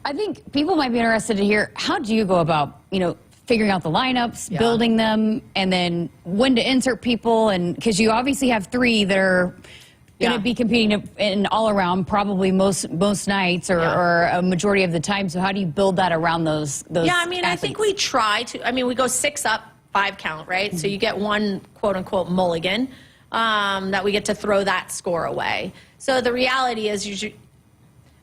I think people might be interested to hear, how do you go about, you know, figuring out the lineups, building them, and then when to insert people? And because you obviously have three that are going to be competing in all around probably most nights or a majority of the time. So how do you build that around those Yeah, I mean, athletes? I think we try to, I mean, we go 6 up, 5 count, right? Mm-hmm. So you get one quote unquote mulligan that we get to throw that score away. So the reality is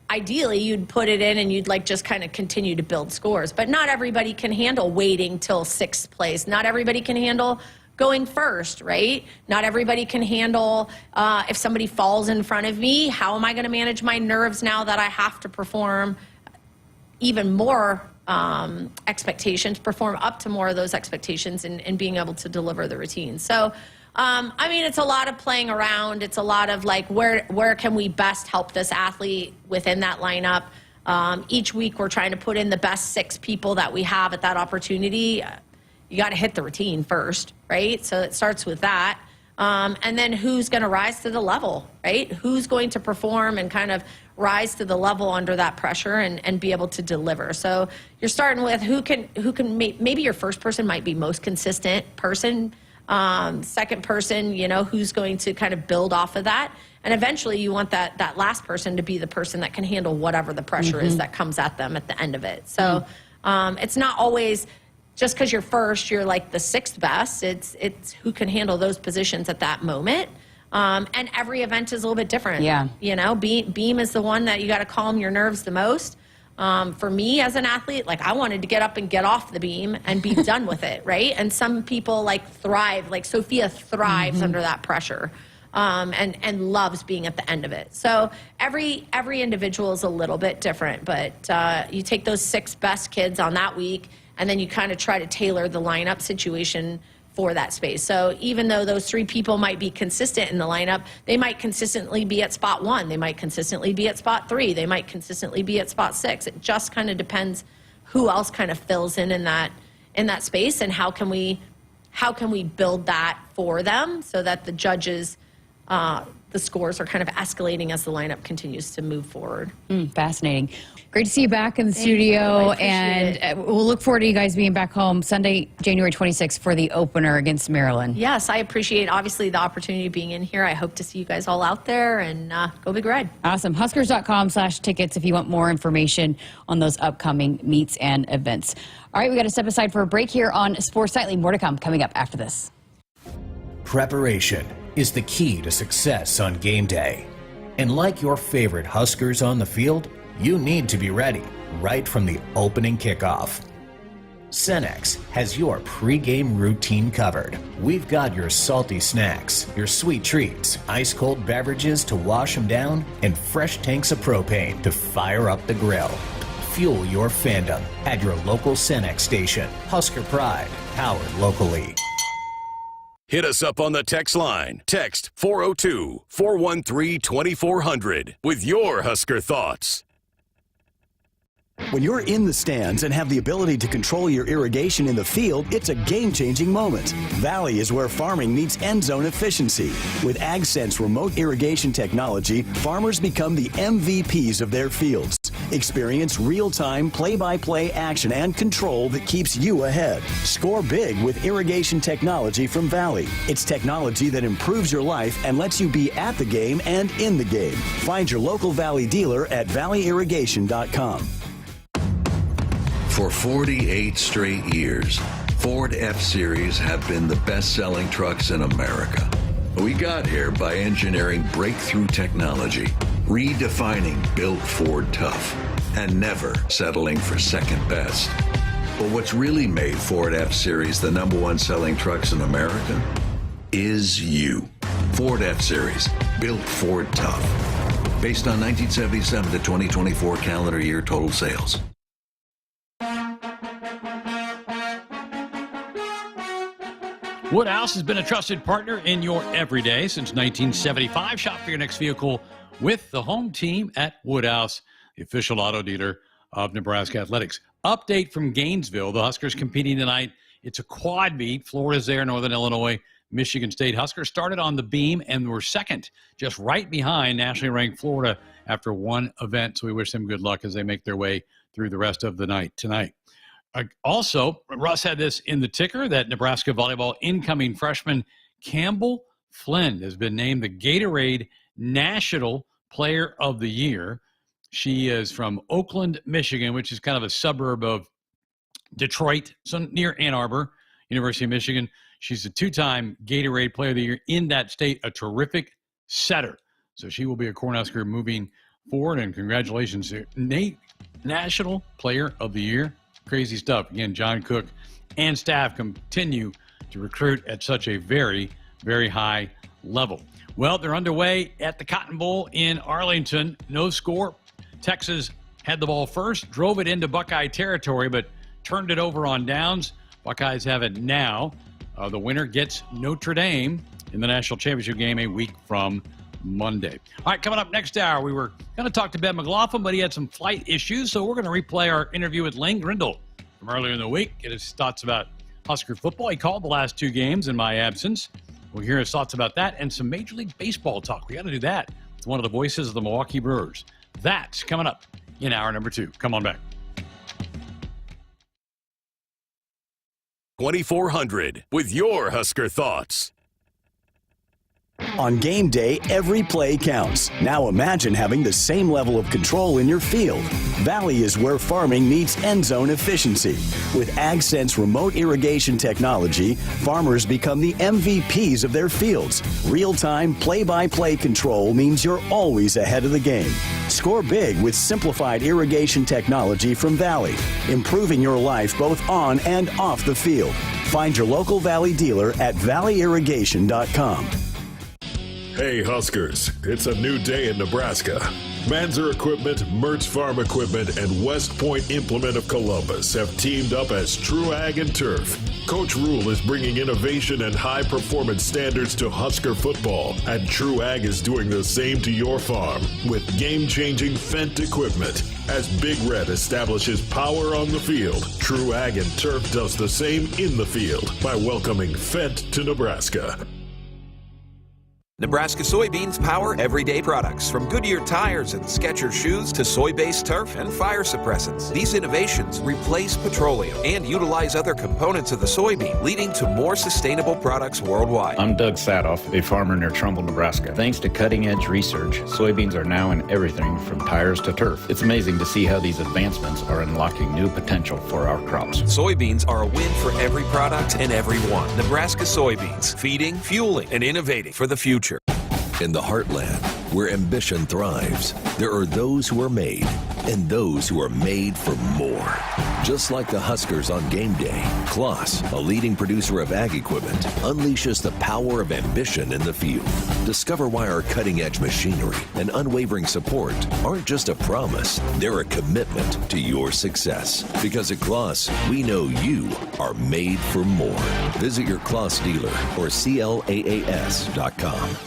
ideally you'd put it in and you'd like just kind of continue to build scores, but not everybody can handle waiting till 6th place. Not everybody can handle going first, right? Not everybody can handle if somebody falls in front of me, how am I going to manage my nerves now that I have to perform even more expectations, perform up to more of those expectations, and being able to deliver the routine. So I mean, it's a lot of playing around. It's a lot of like, where can we best help this athlete within that lineup? Each week we're trying to put in the best 6 people that we have at that opportunity. You got to hit the routine first, right? So it starts with that. And then who's going to rise to the level, right? Who's going to perform and kind of rise to the level under that pressure and be able to deliver. So you're starting with who can maybe your first person might be most consistent person. Second person, you know, who's going to kind of build off of that. And eventually you want that last person to be the person that can handle whatever the pressure is that comes at them at the end of it. So it's not always just because you're first, you're like the 6th best. It's who can handle those positions at that moment. And every event is a little bit different. Yeah. You know, beam is the one that you got to calm your nerves the most. For me as an athlete, like I wanted to get up and get off the beam and be done with it, right? And some people like thrive, like Sophia thrives under that pressure and loves being at the end of it. So every individual is a little bit different, but you take those 6 best kids on that week and then you kind of try to tailor the lineup situation for that space. So even though those three people might be consistent in the lineup, they might consistently be at spot 1. They might consistently be at spot 3. They might consistently be at spot 6. It just kind of depends who else kind of fills in that space, and how can we build that for them so that the judges, the scores are kind of escalating as the lineup continues to move forward. Fascinating. Great to see you back in the studio, and we'll look forward to you guys being back home Sunday, January 26th for the opener against Maryland. Yes, I appreciate, obviously, the opportunity of being in here. I hope to see you guys all out there, and go Big Red. Awesome. Huskers.com/tickets if you want more information on those upcoming meets and events. All right, we got to step aside for a break here on Sports Nightly. More to come coming up after this. Preparation is the key to success on game day. And like your favorite Huskers on the field, you need to be ready right from the opening kickoff. Cenex has your pregame routine covered. We've got your salty snacks, your sweet treats, ice-cold beverages to wash them down, and fresh tanks of propane to fire up the grill. Fuel your fandom at your local Cenex station. Husker Pride, powered locally. Hit us up on the text line. Text 402-413-2400 with your Husker thoughts. When you're in the stands and have the ability to control your irrigation in the field, it's a game-changing moment. Valley is where farming meets end zone efficiency. With AgSense remote irrigation technology, farmers become the MVPs of their fields. Experience real-time, play-by-play action and control that keeps you ahead. Score big with irrigation technology from Valley. It's technology that improves your life and lets you be at the game and in the game. Find your local Valley dealer at valleyirrigation.com. For 48 straight years, Ford F-Series have been the best-selling trucks in America. We got here by engineering breakthrough technology, redefining Built Ford Tough, and never settling for second best. But what's really made Ford F-Series the #1 selling trucks in America is you. Ford F-Series, Built Ford Tough. Based on 1977 to 2024 calendar year total sales. Woodhouse has been a trusted partner in your everyday since 1975. Shop for your next vehicle with the home team at Woodhouse, the official auto dealer of Nebraska Athletics. Update from Gainesville. The Huskers competing tonight. It's a quad meet. Florida's there, Northern Illinois, Michigan State. Huskers started on the beam and were second, just right behind nationally ranked Florida after one event. So we wish them good luck as they make their way through the rest of the night tonight. Also, Russ had this in the ticker that Nebraska volleyball incoming freshman Campbell Flynn has been named the Gatorade National Player of the Year. She is from Oakland, Michigan, which is kind of a suburb of Detroit, so near Ann Arbor, University of Michigan. She's a two-time Gatorade Player of the Year in that state, a terrific setter. So she will be a Cornhusker moving forward, and congratulations, Nate, National Player of the Year. Crazy stuff. Again, John Cook and staff continue to recruit at such a very, very high level. Well, they're underway at the Cotton Bowl in Arlington. No score. Texas had the ball first, drove it into Buckeye territory, but turned it over on downs. Buckeyes have it now. The winner gets Notre Dame in the national championship game a week from Monday. All right, coming up next hour, we were going to talk to Ben McLaughlin, but he had some flight issues, so we're going to replay our interview with Lane Grindle from earlier in the week, get his thoughts about Husker football. He called the last two games in my absence. We'll hear his thoughts about that and some Major League Baseball talk. We got to do that. It's one of the voices of the Milwaukee Brewers. That's coming up in hour number 2. Come on back. 2400 with your Husker thoughts. On game day, every play counts. Now imagine having the same level of control in your field. Valley is where farming meets end zone efficiency. With AgSense remote irrigation technology, farmers become the MVPs of their fields. Real-time, play-by-play control means you're always ahead of the game. Score big with simplified irrigation technology from Valley, improving your life both on and off the field. Find your local Valley dealer at valleyirrigation.com. Hey Huskers, it's a new day in Nebraska. Manzer Equipment, Mertz Farm Equipment, and West Point Implement of Columbus have teamed up as True Ag and Turf. Coach Rule is bringing innovation and high-performance standards to Husker football, and True Ag is doing the same to your farm with game-changing Fendt equipment. As Big Red establishes power on the field, True Ag and Turf does the same in the field by welcoming Fendt to Nebraska. Nebraska soybeans power everyday products, from Goodyear tires and Skechers shoes to soy-based turf and fire suppressants. These innovations replace petroleum and utilize other components of the soybean, leading to more sustainable products worldwide. I'm Doug Sadoff, a farmer near Trumbull, Nebraska. Thanks to cutting-edge research, soybeans are now in everything from tires to turf. It's amazing to see how these advancements are unlocking new potential for our crops. Soybeans are a win for every product and everyone. Nebraska soybeans, feeding, fueling, and innovating for the future. In the heartland, where ambition thrives, there are those who are made and those who are made for more. Just like the Huskers on game day, Kloss, a leading producer of ag equipment, unleashes the power of ambition in the field. Discover why our cutting-edge machinery and unwavering support aren't just a promise, they're a commitment to your success. Because at Kloss, we know you are made for more. Visit your Kloss dealer or CLAAS.com.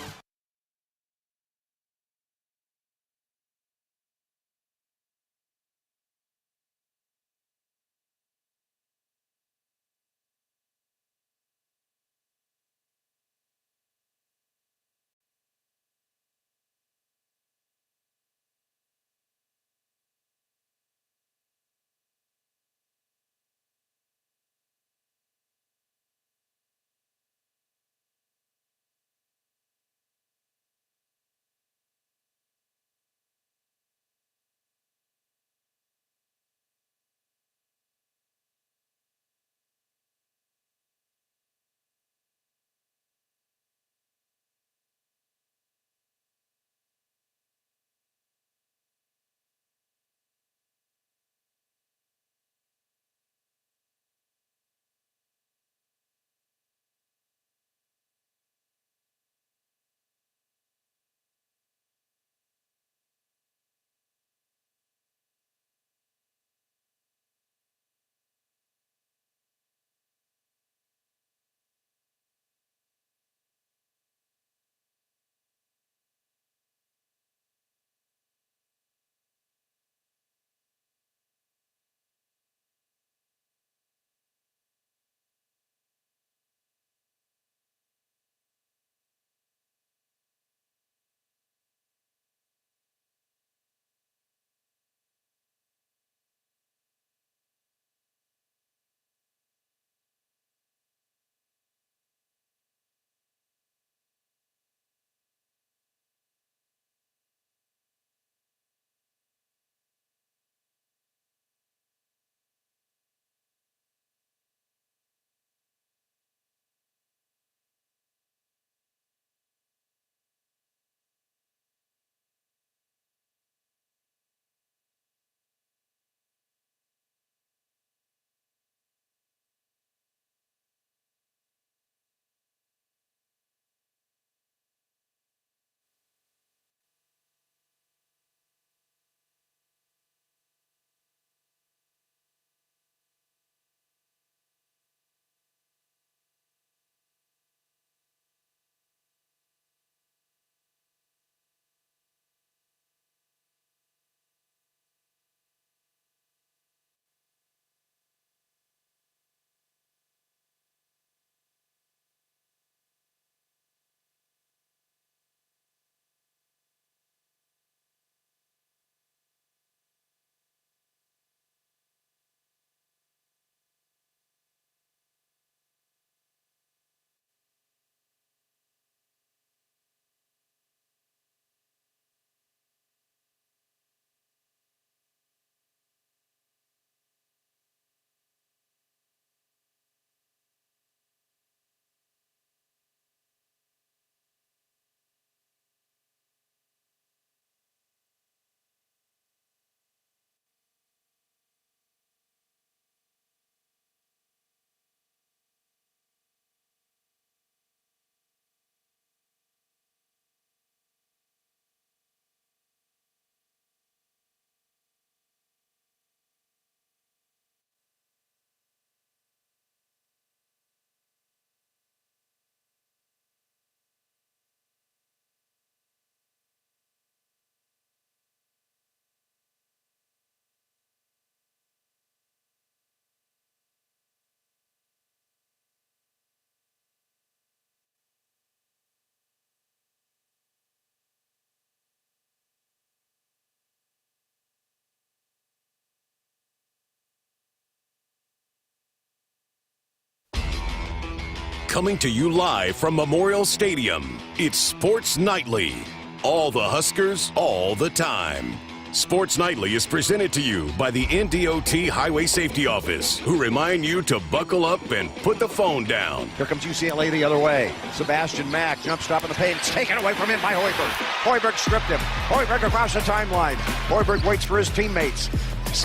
Coming to you live from Memorial Stadium, it's Sports Nightly. All the Huskers, all the time. Sports Nightly is presented to you by the NDOT Highway Safety Office, who remind you to buckle up and put the phone down. Here comes UCLA the other way. Sebastian Mack, jump stop in the paint. It's taken away from him by Hoiberg. Hoiberg stripped him. Hoiberg across the timeline. Hoiberg waits for his teammates.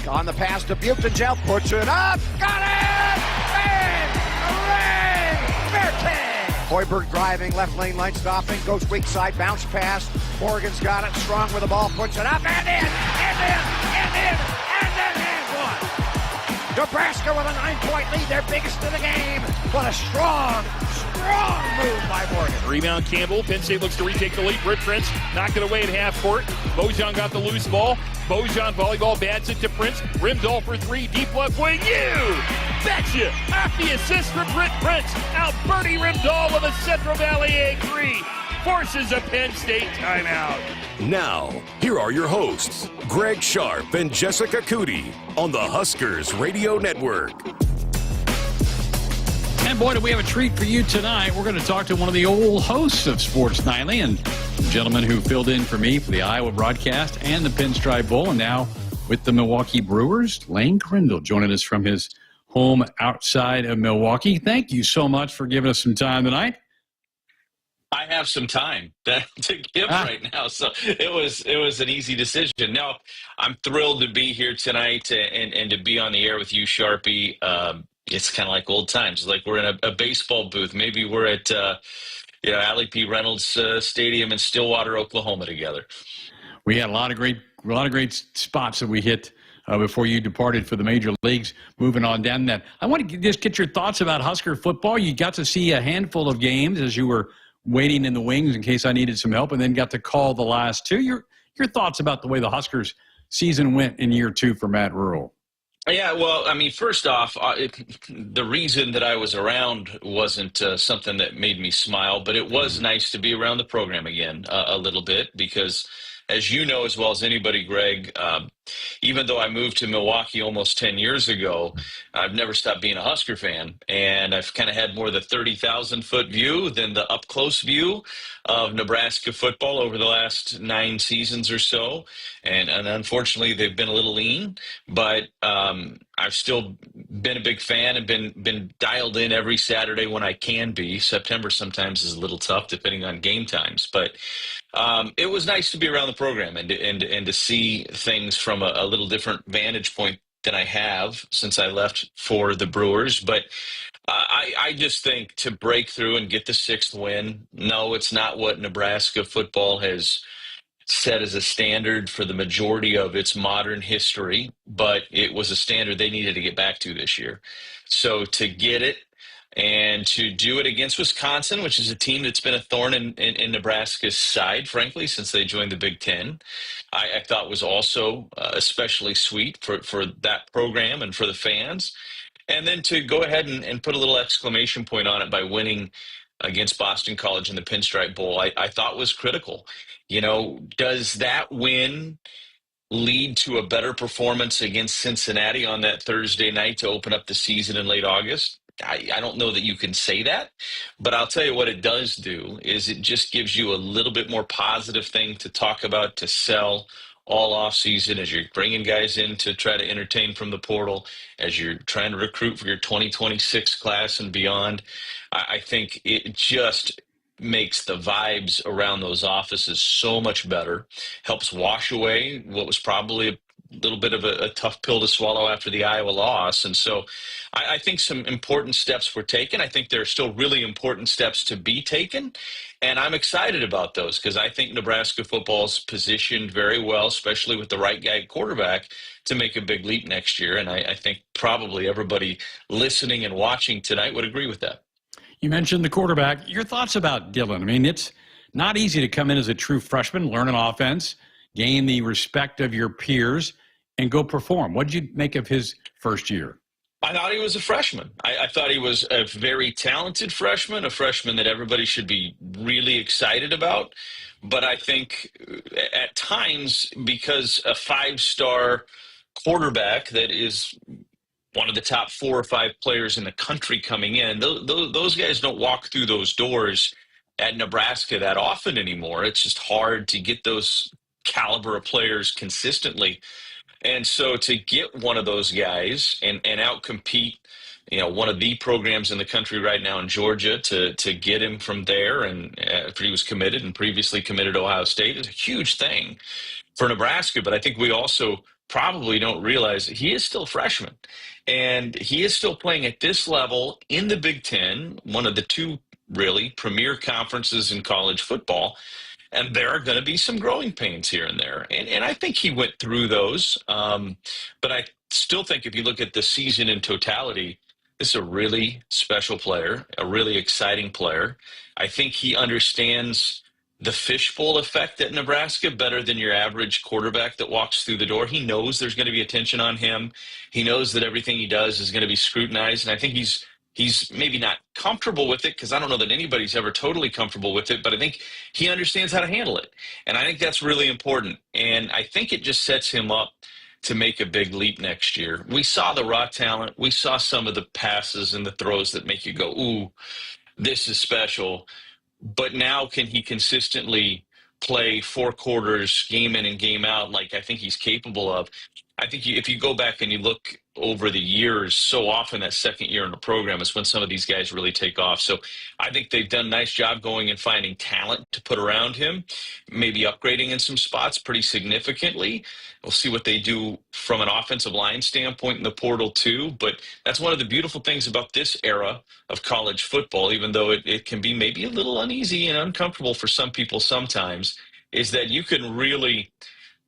On the pass to Butenzel, puts it up. Got it! Bang! Hooray! Merton! Hoiberg driving, left lane, line stopping, goes weak side, bounce pass. Morgan's got it, strong with the ball, puts it up and in, and one. Nebraska with a 9-point lead, their biggest of the game. What a strong move by Morgan. Rebound Campbell, Penn State looks to retake the lead. Britt Prince knocked it away at half court. Bojan got the loose ball. Bojan volleyball bats it to Prince. Rimdahl for three, deep left wing. You betcha! Off the assist from Britt Prince. Now Bernie Rimdahl with a Central Valley A3 forces a Penn State timeout. Now, here are your hosts, Greg Sharpe and Jessica Coody on the Huskers Radio Network. And boy, do we have a treat for you tonight. We're going to talk to one of the old hosts of Sports Nightly and the gentleman who filled in for me for the Iowa broadcast and the Pinstripe Bowl, and now with the Milwaukee Brewers, Lane Grindle, joining us from his home outside of Milwaukee. Thank you so much for giving us some time tonight. I have some time to give right now, so it was an easy decision. No, I'm thrilled to be here tonight and to be on the air with you, Sharpie. It's kind of like old times. Like we're in a baseball booth. Maybe we're at Allie P. Reynolds Stadium in Stillwater, Oklahoma together. We had a lot of great spots that we hit before you departed for the major leagues. Moving on down that, I want to just get your thoughts about Husker football. You got to see a handful of games as you were waiting in the wings in case I needed some help, and then got to call the last two. Your thoughts about the way the Huskers season went in year two for Matt Rhule. Yeah, well, I mean, first off, the reason that I was around wasn't something that made me smile, but it was nice to be around the program again a little bit because, as you know as well as anybody, Greg, even though I moved to Milwaukee almost 10 years ago, I've never stopped being a Husker fan, and I've kind of had more the 30,000-foot view than the up-close view of Nebraska football over the last 9 seasons or so, and unfortunately they've been a little lean, but I've still been a big fan and been dialed in every Saturday when I can be. September sometimes is a little tough depending on game times, but it was nice to be around the program and to see things from a little different vantage point than I have since I left for the Brewers. But I just think to break through and get the 6th win, no, it's not what Nebraska football has set as a standard for the majority of its modern history, but it was a standard they needed to get back to this year. So to get it, and to do it against Wisconsin, which is a team that's been a thorn in Nebraska's side, frankly, since they joined the Big Ten, I thought was also especially sweet for that program and for the fans. And then to go ahead and put a little exclamation point on it by winning against Boston College in the Pinstripe Bowl, I thought was critical. You know, does that win lead to a better performance against Cincinnati on that Thursday night to open up the season in late August? I don't know that you can say that, but I'll tell you what it does do is it just gives you a little bit more positive thing to talk about, to sell all offseason as you're bringing guys in to try to entertain from the portal, as you're trying to recruit for your 2026 class and beyond. I think it just makes the vibes around those offices so much better, helps wash away what was probably a little bit of a tough pill to swallow after the Iowa loss. And so I think some important steps were taken. I think there are still really important steps to be taken. And I'm excited about those because I think Nebraska football is positioned very well, especially with the right guy at quarterback, to make a big leap next year. And I think probably everybody listening and watching tonight would agree with that. You mentioned the quarterback. Your thoughts about Dylan? I mean, it's not easy to come in as a true freshman, learn an offense, gain the respect of your peers, and go perform. What did you make of his first year? I thought he was a freshman. I thought he was a very talented freshman, a freshman that everybody should be really excited about. But I think at times, because a 5-star quarterback that is one of the top 4 or 5 players in the country coming in. Those guys don't walk through those doors at Nebraska that often anymore. It's just hard to get those caliber of players consistently. And so to get one of those guys and outcompete, one of the programs in the country right now in Georgia, to get him from there, and after he was committed and previously committed to Ohio State, is a huge thing for Nebraska. But I think we also probably don't realize that he is still a freshman, and he is still playing at this level in the Big Ten, one of the 2 really premier conferences in college football. And there are going to be some growing pains here and there. And I think he went through those. But I still think if you look at the season in totality, this is a really special player, a really exciting player. I think he understands the fishbowl effect at Nebraska better than your average quarterback that walks through the door. He knows there's going to be attention on him. He knows that everything he does is going to be scrutinized. And I think he's maybe not comfortable with it, because I don't know that anybody's ever totally comfortable with it, but I think he understands how to handle it. And I think that's really important. And I think it just sets him up to make a big leap next year. We saw the raw talent. We saw some of the passes and the throws that make you go, ooh, this is special. But now can he consistently play 4 quarters, game in and game out, like I think he's capable of? I think if you go back and you look over the years, so often that second year in the program is when some of these guys really take off. So I think they've done a nice job going and finding talent to put around him, maybe upgrading in some spots pretty significantly. We'll see what they do from an offensive line standpoint in the portal too. But that's one of the beautiful things about this era of college football, even though it can be maybe a little uneasy and uncomfortable for some people sometimes, is that you can really,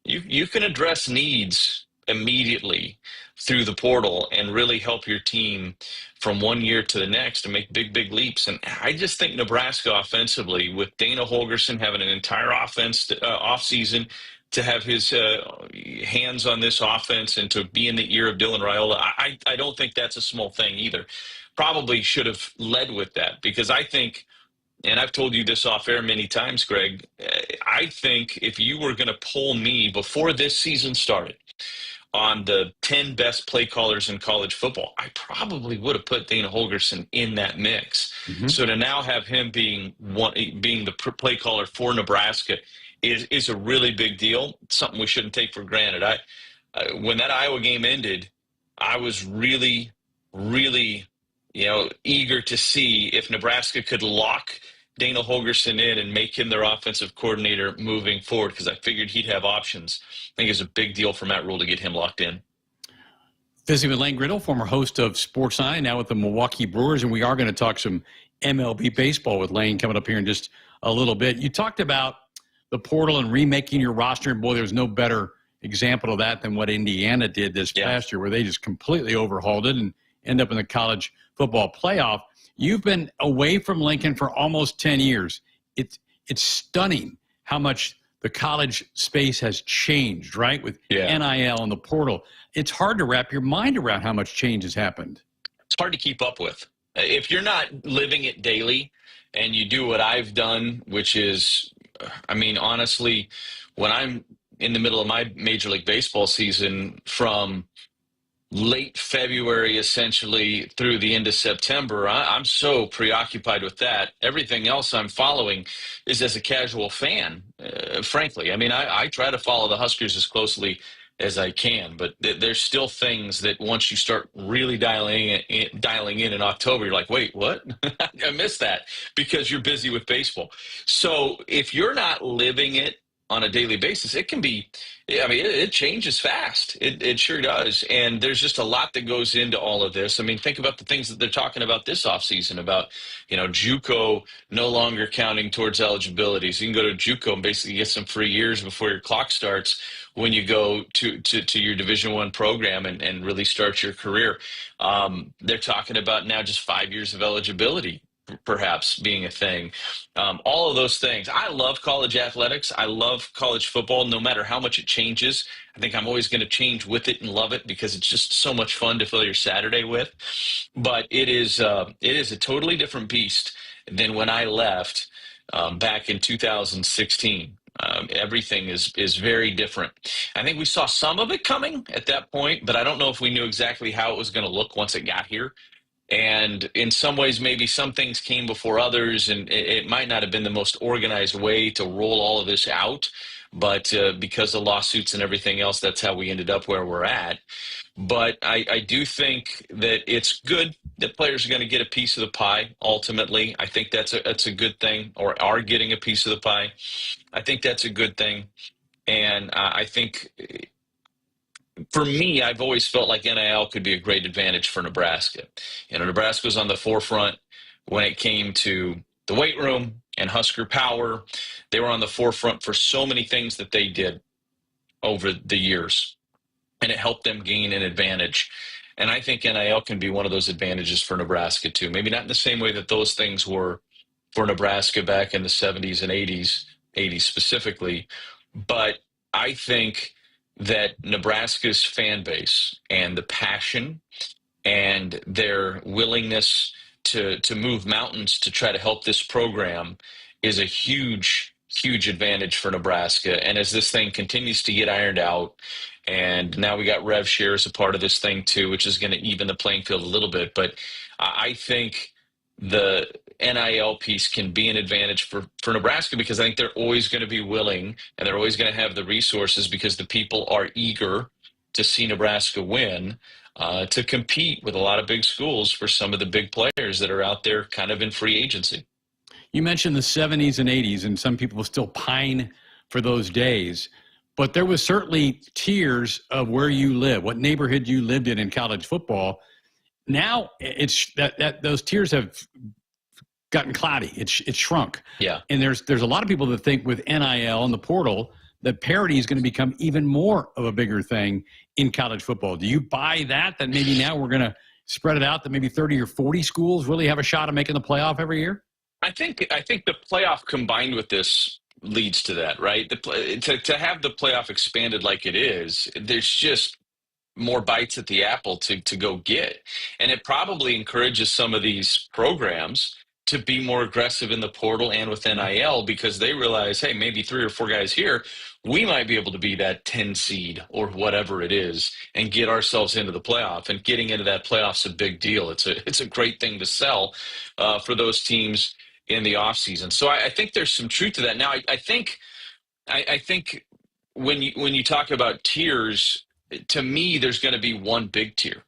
you can address needs immediately through the portal and really help your team from one year to the next and make big leaps. And I just think Nebraska offensively, with Dana Holgorsen having an entire offseason to have his hands on this offense and to be in the ear of Dylan Raiola, I don't think that's a small thing either. Probably should have led with that, because I think, and I've told you this off air many times, Greg, I think if you were going to poll me before this season started on the 10 best play callers in college football, I probably would have put Dana Holgorsen in that mix. Mm-hmm. So to now have him being the play caller for Nebraska is a really big deal. Something we shouldn't take for granted. When that Iowa game ended, I was really eager to see if Nebraska could lock Dana Holgorsen in and make him their offensive coordinator moving forward, because I figured he'd have options. I think it's a big deal for Matt Rule to get him locked in. Visiting with Lane Grindle, former host of Sports Nine, now with the Milwaukee Brewers, and we are going to talk some MLB baseball with Lane coming up here in just a little bit. You talked about the portal and remaking your roster, and boy, there's no better example of that than what Indiana did this past year, where they just completely overhauled it and end up in the college football playoff. You've been away from Lincoln for almost 10 years. It's stunning how much the college space has changed, right? With NIL and the portal. It's hard to wrap your mind around how much change has happened. It's hard to keep up with. If you're not living it daily and you do what I've done, which is, I mean, honestly, when I'm in the middle of my Major League Baseball season from late February, essentially, through the end of September, I'm so preoccupied with that. Everything else I'm following is as a casual fan, frankly. I mean, I try to follow the Huskers as closely as I can, but there's still things that once you start really dialing in October, you're like, wait, what? I missed that, because you're busy with baseball. So if you're not living it on a daily basis, it can be, I mean, it changes fast. It sure does. And there's just a lot that goes into all of this. I mean, think about the things that they're talking about this offseason about, JUCO no longer counting towards eligibility. So you can go to JUCO and basically get some free years before your clock starts when you go to your Division I program and really start your career. They're talking about now just 5 years of eligibility perhaps being a thing. All of those things. I love college athletics. I love college football, no matter how much it changes. I think I'm always going to change with it and love it, because it's just so much fun to fill your Saturday with. But it is a totally different beast than when I left back in 2016. Everything is very different. I think we saw some of it coming at that point, but I don't know if we knew exactly how it was going to look once it got here. And in some ways, maybe some things came before others, and it might not have been the most organized way to roll all of this out. But because of lawsuits and everything else, that's how we ended up where we're at. But I do think that it's good that players are going to get a piece of the pie, ultimately. I think that's a good thing, or are getting a piece of the pie. I think that's a good thing. And I think, for me, I've always felt like NIL could be a great advantage for Nebraska. Nebraska was on the forefront when it came to the weight room and Husker power. They were on the forefront for so many things that they did over the years, and it helped them gain an advantage. And I think NIL can be one of those advantages for Nebraska too. Maybe not in the same way that those things were for Nebraska back in the 70s and 80s specifically, but I think that Nebraska's fan base and the passion and their willingness to move mountains to try to help this program is a huge advantage for Nebraska. And as this thing continues to get ironed out, and now we got rev share as a part of this thing too, which is going to even the playing field a little bit. But I think the NIL piece can be an advantage for Nebraska, because I think they're always going to be willing, and they're always going to have the resources, because the people are eager to see Nebraska win, to compete with a lot of big schools for some of the big players that are out there kind of in free agency. You mentioned the 70s and 80s, and some people still pine for those days. But there was certainly tiers of where you live, what neighborhood you lived in college football. Now it's that those tiers have gotten cloudy. It's shrunk. Yeah. And there's a lot of people that think with NIL and the portal that parity is going to become even more of a bigger thing in college football. Do you buy that maybe now we're going to spread it out, that maybe 30 or 40 schools really have a shot of making the playoff every year? I think the playoff combined with this leads to that, right? To have the playoff expanded like it is, there's just more bites at the apple to go get. And it probably encourages some of these programs to be more aggressive in the portal and with NIL, because they realize, hey, maybe 3 or 4 guys here, we might be able to be that 10 seed or whatever it is and get ourselves into the playoff. And getting into that playoff's a big deal. It's a great thing to sell for those teams in the offseason. So I think there's some truth to that. Now, I think when you talk about tiers, to me, there's going to be one big tier,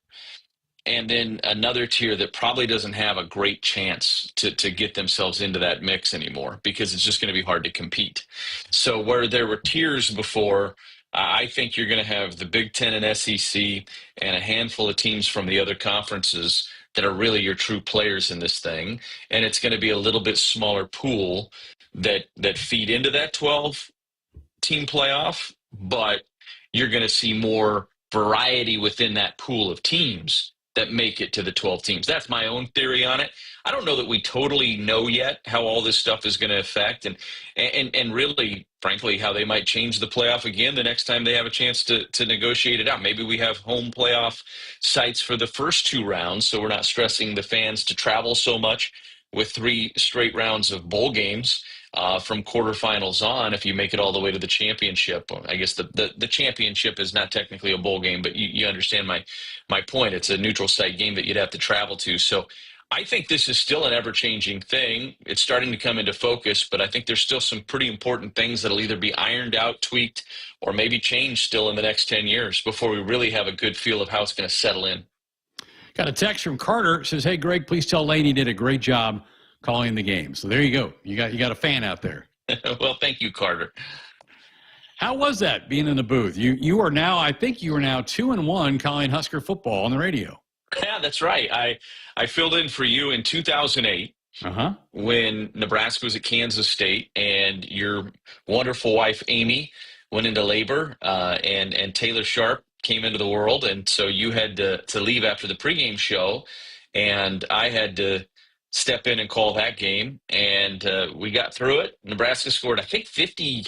and then another tier that probably doesn't have a great chance to get themselves into that mix anymore, because it's just going to be hard to compete. So where there were tiers before, I think you're going to have the Big Ten and SEC and a handful of teams from the other conferences that are really your true players in this thing. And it's going to be a little bit smaller pool that feed into that 12-team playoff, but you're going to see more variety within that pool of teams that make it to the 12 teams. That's my own theory on it. I don't know that we totally know yet how all this stuff is going to affect, and really, frankly, how they might change the playoff again the next time they have a chance to negotiate it out. Maybe we have home playoff sites for the first 2 rounds, so we're not stressing the fans to travel so much with 3 straight rounds of bowl games from quarterfinals on. If you make it all the way to the championship, I guess the championship is not technically a bowl game, but you understand my point. It's a neutral site game that you'd have to travel to. So I think this is still an ever-changing thing. It's starting to come into focus, but I think there's still some pretty important things that'll either be ironed out, tweaked, or maybe changed still in the next 10 years before we really have a good feel of how it's going to settle in. Got a text from Carter. Says, hey, Greg, please tell Lane he did a great job calling the game. So there you go. You got a fan out there. Well, thank you, Carter. How was that being in the booth? You are now, I think you are now 2-1 calling Husker football on the radio. Yeah, that's right. I filled in for you in 2008 when Nebraska was at Kansas State, and your wonderful wife, Amy, went into labor, and Taylor Sharpe came into the world. And so you had to leave after the pregame show, and I had to step in and call that game. And we got through it. Nebraska scored, I think, 50,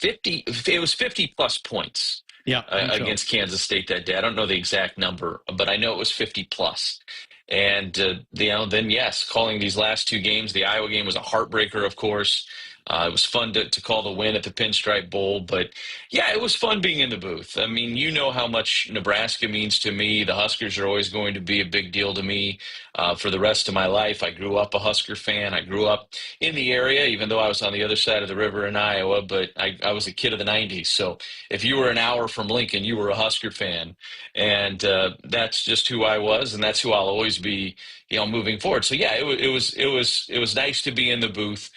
it was 50-plus points. Yeah, against Kansas State that day. I don't know the exact number, but I know it was 50-plus. And, then, yes, calling these last 2 games. The Iowa game was a heartbreaker, of course. It was fun to call the win at the Pinstripe Bowl. But, yeah, it was fun being in the booth. I mean, you know how much Nebraska means to me. The Huskers are always going to be a big deal to me for the rest of my life. I grew up a Husker fan. I grew up in the area, even though I was on the other side of the river in Iowa. But I was a kid of the 90s. So if you were an hour from Lincoln, you were a Husker fan. And that's just who I was, and that's who I'll always be, moving forward. So yeah, it was nice to be in the booth.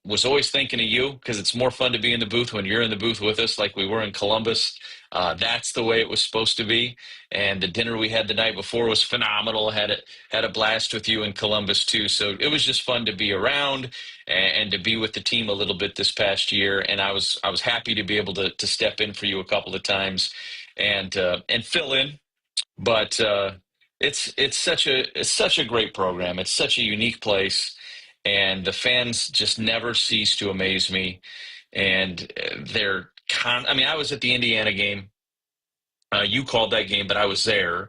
Was always thinking of you because it's more fun to be in the booth when you're in the booth with us, like we were in Columbus. That's the way it was supposed to be. And the dinner we had the night before was phenomenal. Had a blast with you in Columbus too. So it was just fun to be around and to be with the team a little bit this past year. And I was happy to be able to step in for you a couple of times and fill in. But it's such a great program. It's such a unique place, and the fans just never cease to amaze me. And I was at the Indiana game. You called that game, but I was there,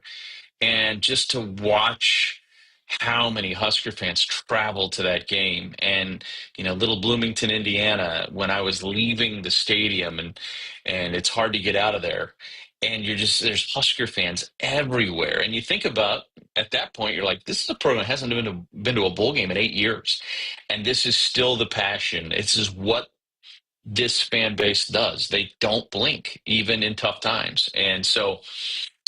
and just to watch how many Husker fans traveled to that game. And, little Bloomington, Indiana, when I was leaving the stadium, and it's hard to get out of there. And there's Husker fans everywhere. And you think about, at that point, you're like, this is a program that hasn't been to a bowl game in 8 years. And this is still the passion. This is what this fan base does. They don't blink, even in tough times. And so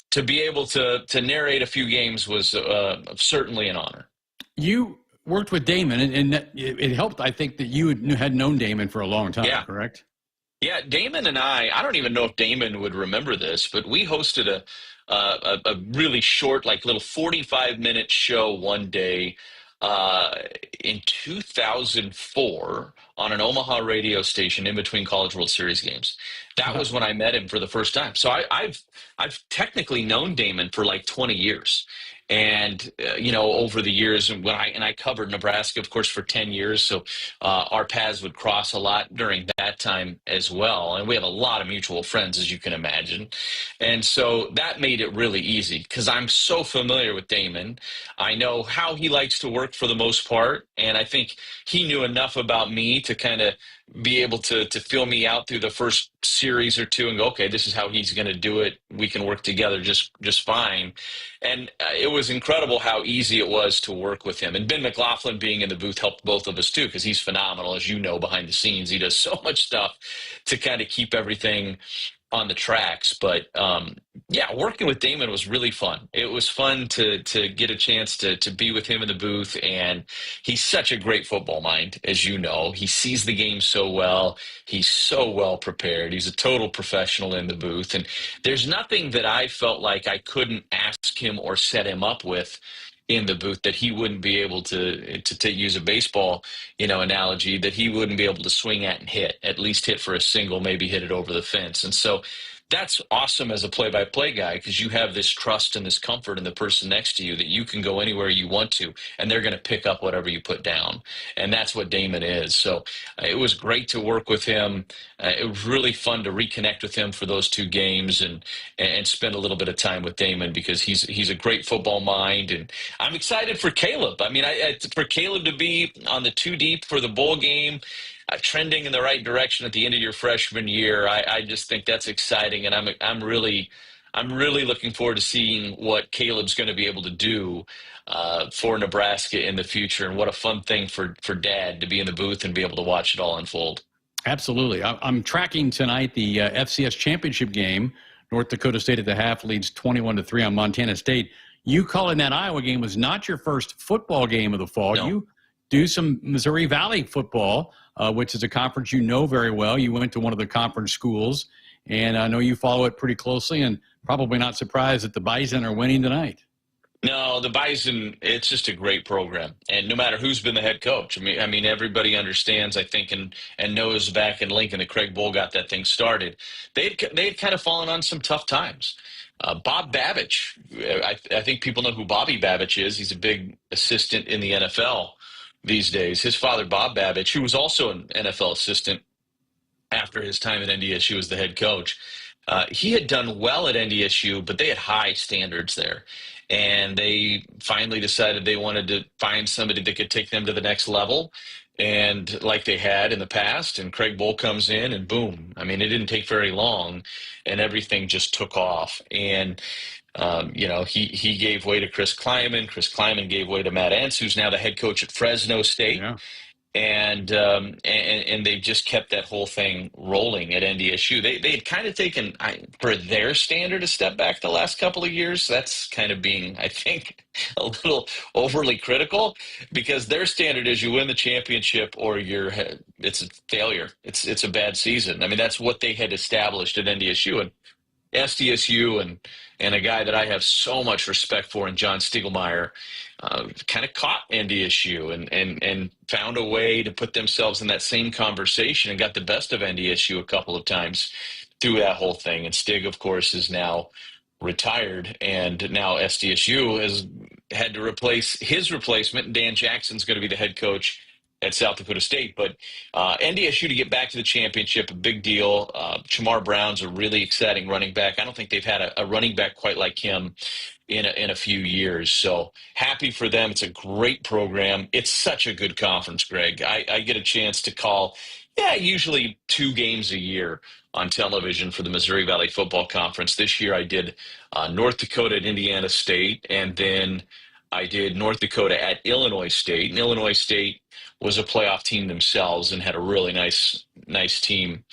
to be able to narrate a few games was certainly an honor. You worked with Damon, and it helped, I think, that you had known Damon for a long time, correct? Yeah, Damon and I don't even know if Damon would remember this, but we hosted a really short, little 45-minute show one day in 2004 on an Omaha radio station in between College World Series games. That was when I met him for the first time. So I've technically known Damon for 20 years. And, over the years, and I covered Nebraska, of course, for 10 years. So our paths would cross a lot during that time as well. And we have a lot of mutual friends, as you can imagine. And so that made it really easy because I'm so familiar with Damon. I know how he likes to work for the most part. And I think he knew enough about me to kind of be able to feel me out through the first series or two and go, okay, this is how he's going to do it. We can work together just fine. And it was incredible how easy it was to work with him. And Ben McLaughlin being in the booth helped both of us too, because he's phenomenal, as you know, behind the scenes. He does so much stuff to kind of keep everything on the tracks. But working with Damon was really fun. It was fun to get a chance to be with him in the booth. And he's such a great football mind, as you know. He sees the game so well. He's so well prepared. He's a total professional in the booth. And there's nothing that I felt like I couldn't ask him or set him up with in the booth that he wouldn't be able to use a baseball, analogy, that he wouldn't be able to swing at and at least hit for a single, maybe hit it over the fence. And so that's awesome as a play-by-play guy, because you have this trust and this comfort in the person next to you that you can go anywhere you want to, and they're going to pick up whatever you put down. And that's what Damon is. So it was great to work with him. It was really fun to reconnect with him for those two games and spend a little bit of time with Damon, because he's a great football mind. And I'm excited for Caleb. I mean, for Caleb to be on the 2 deep for the bowl game, trending in the right direction at the end of your freshman year, I just think that's exciting, and I'm really looking forward to seeing what Caleb's going to be able to do for Nebraska in the future, and what a fun thing for Dad to be in the booth and be able to watch it all unfold. Absolutely. I'm tracking tonight the FCS championship game. North Dakota State at the half leads 21-3 on Montana State. You calling that Iowa game was not your first football game of the fall. No. You do some Missouri Valley football, which is a conference you know very well. You went to one of the conference schools, and I know you follow it pretty closely, and probably not surprised that the Bison are winning tonight. No, the Bison, it's just a great program. And no matter who's been the head coach, I mean, everybody understands, I think, and knows back in Lincoln that Craig Bull got that thing started. They've kind of fallen on some tough times. Bob Babich, I think people know who Bobby Babich is. He's a big assistant in the NFL these days. His father, Bob Babich, who was also an NFL assistant after his time at NDSU as the head coach, he had done well at NDSU, but they had high standards there. And they finally decided they wanted to find somebody that could take them to the next level. and like they had in the past, and Craig Bohl comes in and boom. I mean, it didn't take very long and everything just took off. And, he gave way to Chris Kleiman. Chris Kleiman gave way to Matt Entz, who's now the head coach at Fresno State. Yeah. And they've just kept that whole thing rolling at NDSU. They had kind of taken, for their standard, a step back the last couple of years. That's kind of being, I think, a little overly critical, because their standard is you win the championship or it's a failure. It's a bad season. I mean, that's what they had established at NDSU. And SDSU and a guy that I have so much respect for in John Stiegelmeier kind of caught NDSU and found a way to put themselves in that same conversation and got the best of NDSU a couple of times through that whole thing. And Stig, of course, is now retired, and now SDSU has had to replace his replacement, and Dan Jackson's going to be the head coach at South Dakota State. But NDSU to get back to the championship, a big deal. Shamar Brown's a really exciting running back. I don't think they've had a running back quite like him in a few years. So happy for them. It's a great program. It's such a good conference, Greg. I get a chance to call, usually 2 games a year on television for the Missouri Valley Football Conference. This year I did North Dakota at Indiana State, and then I did North Dakota at Illinois State. And Illinois State was a playoff team themselves and had a really nice team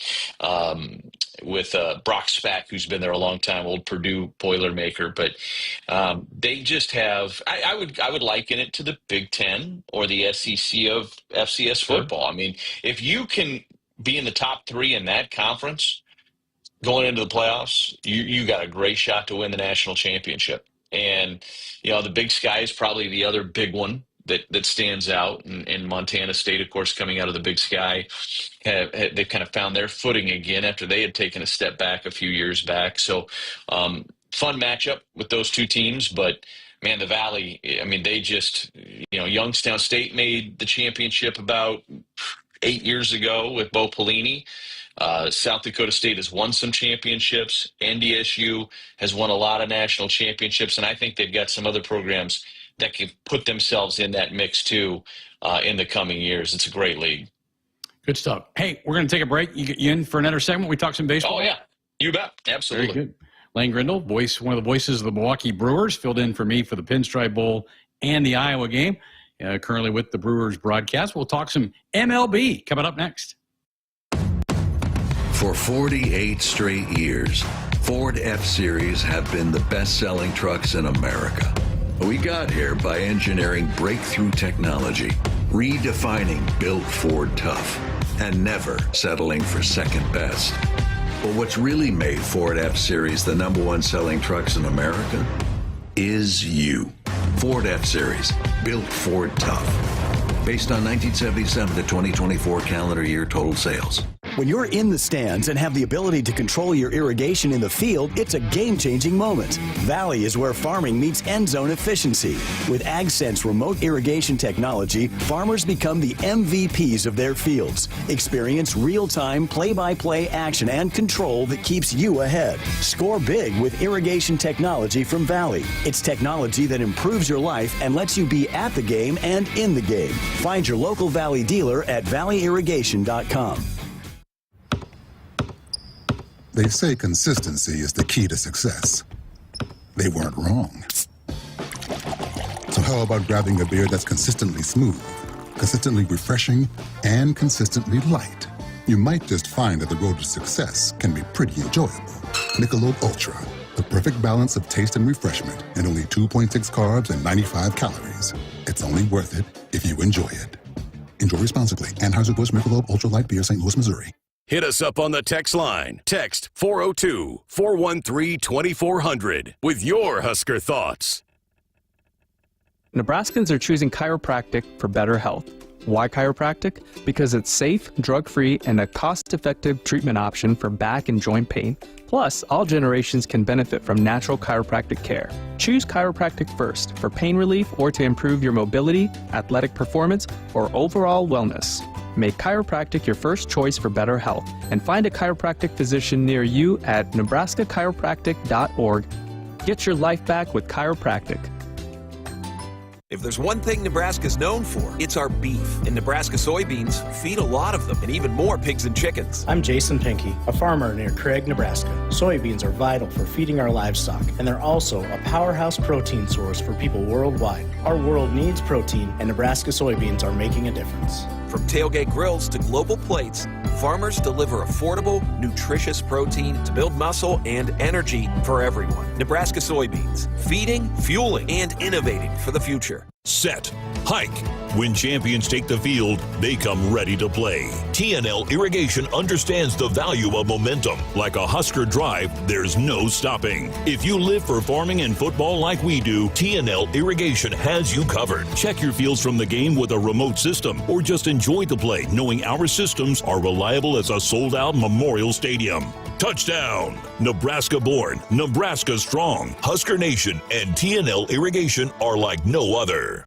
with Brock Spack, who's been there a long time, old Purdue Boilermaker. But they just have, I would liken it to the Big Ten or the SEC of FCS football. I mean, if you can be in the top 3 in that conference going into the playoffs, you got a great shot to win the national championship. And, the Big Sky is probably the other big one that stands out. And Montana State, of course, coming out of the Big Sky, they've kind of found their footing again after they had taken a step back a few years back. So fun matchup with those 2 teams. But, man, the Valley, I mean, they just, Youngstown State made the championship about 8 years ago with Bo Pelini. South Dakota State has won some championships. NDSU has won a lot of national championships, and I think they've got some other programs that can put themselves in that mix too in the coming years. It's a great league. Good stuff. Hey, we're going to take a break. You in for another segment? We talk some baseball. Oh yeah, you bet. Absolutely. Very good. Lane Grindle, one of the voices of the Milwaukee Brewers, filled in for me for the Pinstripe Bowl and the Iowa game. Currently with the Brewers broadcast. We'll talk some MLB coming up next. For 48 straight years, Ford F-Series have been the best-selling trucks in America. We got here by engineering breakthrough technology, redefining Built Ford Tough, and never settling for second best. But what's really made Ford F-Series the #1 selling trucks in America is you. Ford F-Series, Built Ford Tough. Based on 1977 to 2024 calendar year total sales. When you're in the stands and have the ability to control your irrigation in the field, it's a game-changing moment. Valley is where farming meets end zone efficiency. With AgSense remote irrigation technology, farmers become the MVPs of their fields. Experience real-time, play-by-play action and control that keeps you ahead. Score big with irrigation technology from Valley. It's technology that improves your life and lets you be at the game and in the game. Find your local Valley dealer at valleyirrigation.com. They say consistency is the key to success. They weren't wrong. So how about grabbing a beer that's consistently smooth, consistently refreshing, and consistently light? You might just find that the road to success can be pretty enjoyable. Michelob Ultra, the perfect balance of taste and refreshment, and only 2.6 carbs and 95 calories. It's only worth it if you enjoy it. Enjoy responsibly. Anheuser-Busch Michelob Ultra Light Beer, St. Louis, Missouri. Hit us up on the text line. Text 402-413-2400 with your Husker thoughts. Nebraskans are choosing chiropractic for better health. Why chiropractic? Because it's safe, drug-free, and a cost-effective treatment option for back and joint pain. Plus, all generations can benefit from natural chiropractic care. Choose chiropractic first for pain relief or to improve your mobility, athletic performance, or overall wellness. Make chiropractic your first choice for better health and find a chiropractic physician near you at nebraska-chiropractic.org. Get your life back with chiropractic. If there's one thing Nebraska's known for, it's our beef. And Nebraska soybeans feed a lot of them, and even more pigs and chickens. I'm Jason Pinky, a farmer near Craig, Nebraska. Soybeans are vital for feeding our livestock, and they're also a powerhouse protein source for people worldwide. Our world needs protein, and Nebraska soybeans are making a difference. From tailgate grills to global plates, farmers deliver affordable, nutritious protein to build muscle and energy for everyone. Nebraska soybeans, feeding, fueling, and innovating for the future. Set, hike. When champions take the field, they come ready to play. TNL Irrigation understands the value of momentum. Like a Husker drive, there's no stopping. If you live for farming and football like we do, TNL Irrigation has you covered. Check your fields from the game with a remote system, or just enjoy the play knowing our systems are reliable as a sold-out Memorial Stadium. Touchdown! Nebraska born, Nebraska strong. Husker Nation and TNL Irrigation are like no other.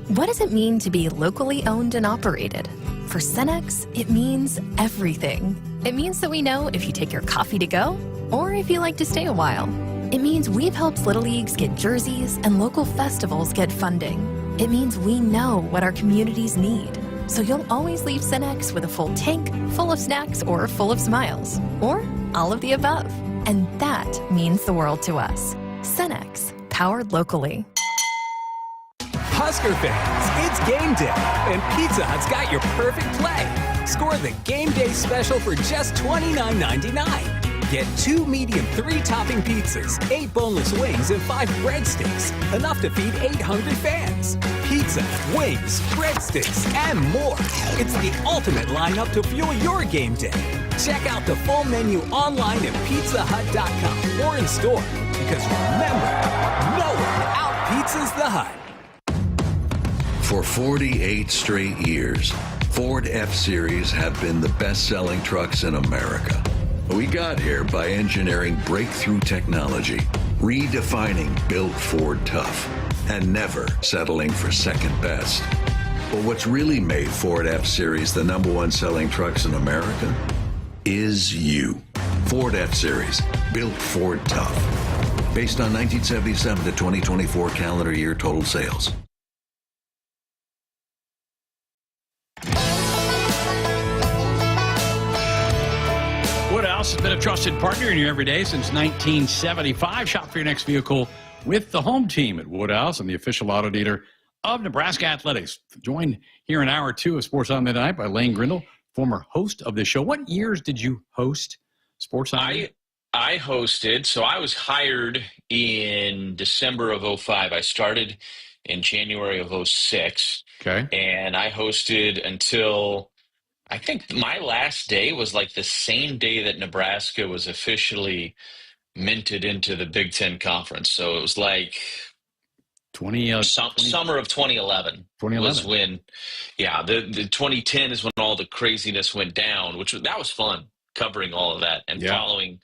What does it mean to be locally owned and operated? For Cenex, it means everything. It means that we know if you take your coffee to go or if you like to stay a while. It means we've helped Little Leagues get jerseys and local festivals get funding. It means we know what our communities need. So you'll always leave Cenex with a full tank, full of snacks, or full of smiles. Or all of the above. And that means the world to us. Cenex, powered locally. Husker fans, it's game day, and Pizza Hut's got your perfect play. Score the game day special for just $29.99. Get 2 medium 3-topping pizzas, 8 boneless wings, and 5 breadsticks. Enough to feed 8 hungry fans. Pizza, wings, breadsticks, and more. It's the ultimate lineup to fuel your game day. Check out the full menu online at pizzahut.com or in store. Because remember, no one out-pizzas the Hut. For 48 straight years, Ford F-Series have been the best-selling trucks in America. We got here by engineering breakthrough technology, redefining built Ford tough, and never settling for second best. But what's really made Ford F-Series the #1 selling trucks in America is you. Ford F-Series, built Ford tough. Based on 1977 to 2024 calendar year total sales. Woodhouse has been a trusted partner in your everyday since 1975. Shop for your next vehicle with the home team at Woodhouse and the official auto dealer of Nebraska Athletics. Joined here in hour 2 of Sports on Midnight by Lane Grindle, former host of the show. What years did you host Sports on Midnight? I hosted, so I was hired in December of 05. I started in January of 06. Okay. And I hosted until, I think my last day was like the same day that Nebraska was officially minted into the Big Ten Conference. So it was like summer of 2011. 2011 was when, yeah, the 2010 is when all the craziness went down, that was fun, covering all of that and following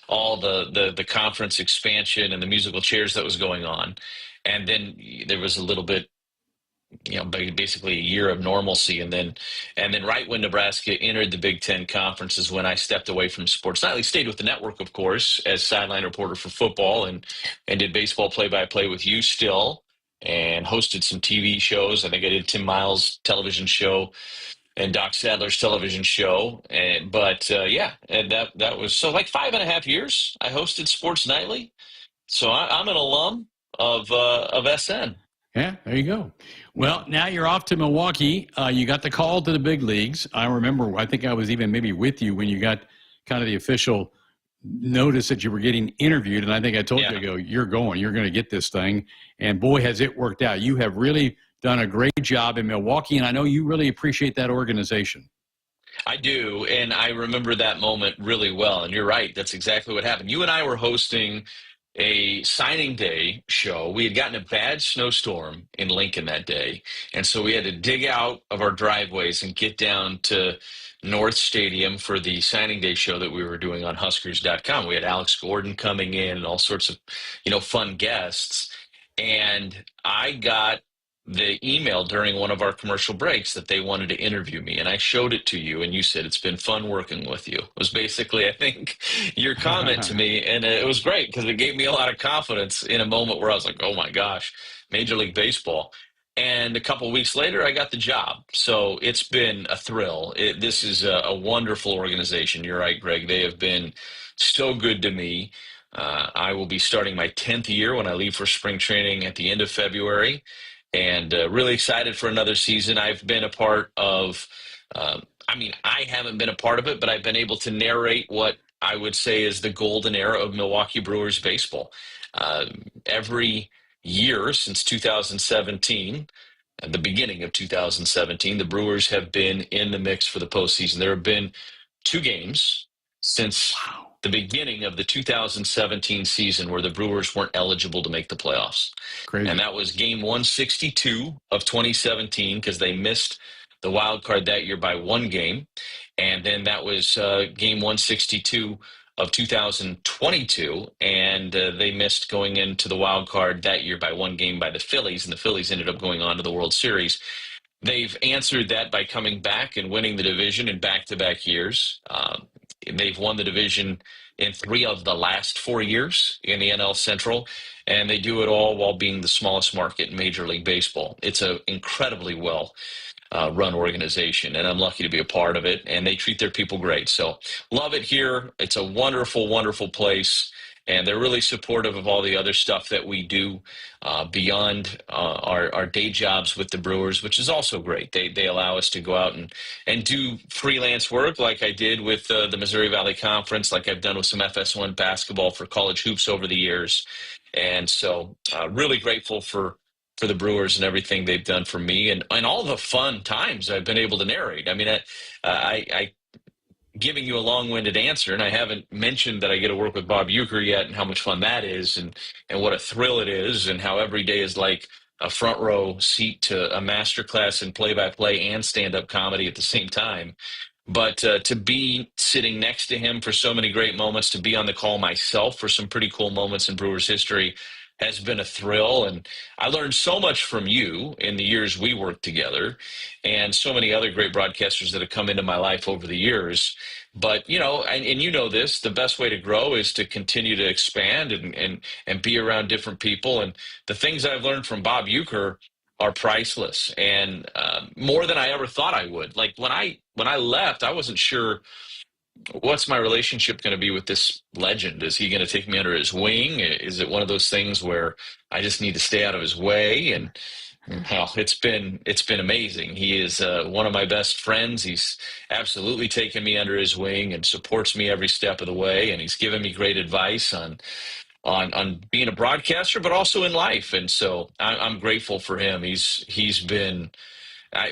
all the conference expansion and the musical chairs that was going on. And then there was a little bit, basically a year of normalcy. And then right when Nebraska entered the Big Ten Conference is when I stepped away from Sports Nightly. Stayed with the network, of course, as sideline reporter for football and did baseball play-by-play with you still and hosted some TV shows. I think I did Tim Miles' television show and Doc Sadler's television show. And that was so like 5.5 years I hosted Sports Nightly. So I'm an alum of SN. Yeah, there you go. Well, now you're off to Milwaukee. You got the call to the big leagues. I remember, I think I was even maybe with you when you got kind of the official notice that you were getting interviewed. And I think I told you, you're going to get this thing. And boy, has it worked out. You have really done a great job in Milwaukee. And I know you really appreciate that organization. I do. And I remember that moment really well. And you're right. That's exactly what happened. You and I were hosting a signing day show. We had gotten a bad snowstorm in Lincoln that day. And so we had to dig out of our driveways and get down to North Stadium for the signing day show that we were doing on Huskers.com. We had Alex Gordon coming in and all sorts of, fun guests. And I got the email during one of our commercial breaks that they wanted to interview me, and I showed it to you, and you said, it's been fun working with you. It was basically, I think, your comment to me, and it was great because it gave me a lot of confidence in a moment where I was like, oh my gosh, Major League Baseball. And a couple of weeks later, I got the job. So it's been a thrill. This is a wonderful organization. You're right, Greg. They have been so good to me. I will be starting my 10th year when I leave for spring training at the end of February. And really excited for another season. I've been a part of, I haven't been a part of it, but I've been able to narrate what I would say is the golden era of Milwaukee Brewers baseball. Every year since 2017, at the beginning of 2017, the Brewers have been in the mix for the postseason. There have been 2 games since the beginning of the 2017 season where the Brewers weren't eligible to make the playoffs. Crazy. And that was game 162 of 2017 because they missed the wild card that year by 1 game. And then that was game 162 of 2022, and they missed going into the wild card that year by 1 game by the Phillies, and the Phillies ended up going on to the World Series. They've answered that by coming back and winning the division in back-to-back years. They've won the division in 3 of the last 4 years in the NL Central, and they do it all while being the smallest market in Major League Baseball. It's an incredibly well run organization, and I'm lucky to be a part of it, and they treat their people great. So love it here. It's a wonderful, wonderful place, and they're really supportive of all the other stuff that we do beyond our day jobs with the Brewers, which is also great. They allow us to go out and do freelance work like I did with the Missouri Valley Conference, like I've done with some FS1 basketball for college hoops over the years. And so really grateful for the Brewers and everything they've done for me and all the fun times I've been able to narrate. I mean, I giving you a long-winded answer, and I haven't mentioned that I get to work with Bob Uecker yet and how much fun that is and what a thrill it is and how every day is like a front row seat to a masterclass in play-by-play and stand-up comedy at the same time. But to be sitting next to him for so many great moments, to be on the call myself for some pretty cool moments in Brewers history has been a thrill. And I learned so much from you in the years we worked together and so many other great broadcasters that have come into my life over the years. But, you know, and you know this, the best way to grow is to continue to expand and be around different people. And the things I've learned from Bob Uecker are priceless and more than I ever thought I would. Like when I left, I wasn't sure what's my relationship going to be with this legend. Is he going to take me under his wing? Is it one of those things where I just need to stay out of his way? And well, it's been amazing. He is one of my best friends. He's absolutely taken me under his wing and supports me every step of the way. And he's given me great advice on being a broadcaster, but also in life. And so I'm grateful for him. He's been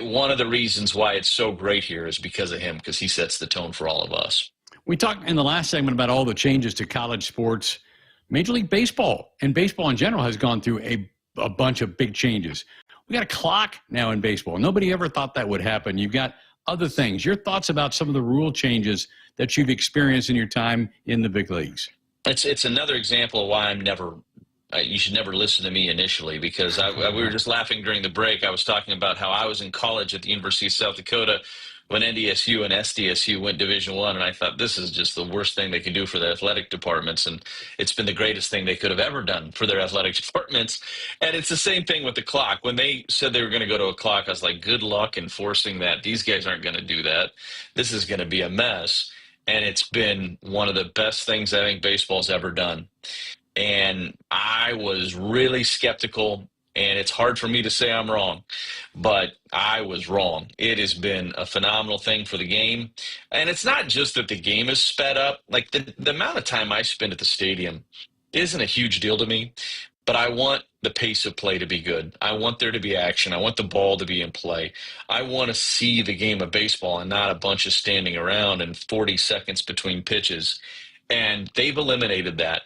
one of the reasons why it's so great here is because of him, because he sets the tone for all of us. We talked in the last segment about all the changes to college sports. Major League Baseball and baseball in general has gone through a bunch of big changes. We got a clock now in baseball. Nobody ever thought that would happen. You've got other things. Your thoughts about some of the rule changes that you've experienced in your time in the big leagues? It's another example of why you should never listen to me initially, because we were just laughing during the break. I was talking about how I was in college at the University of South Dakota when NDSU and SDSU went Division I, and I thought this is just the worst thing they could do for the athletic departments, and it's been the greatest thing they could have ever done for their athletic departments. And it's the same thing with the clock. When they said they were going to go to a clock, I was like, good luck enforcing that. These guys aren't going to do that. This is going to be a mess. And it's been one of the best things I think baseball's ever done. And I was really skeptical, and it's hard for me to say I'm wrong, but I was wrong. It has been a phenomenal thing for the game. And it's not just that the game is sped up. Like the amount of time I spend at the stadium isn't a huge deal to me, but I want the pace of play to be good. I want there to be action. I want the ball to be in play. I want to see the game of baseball and not a bunch of standing around and 40 seconds between pitches. And they've eliminated that.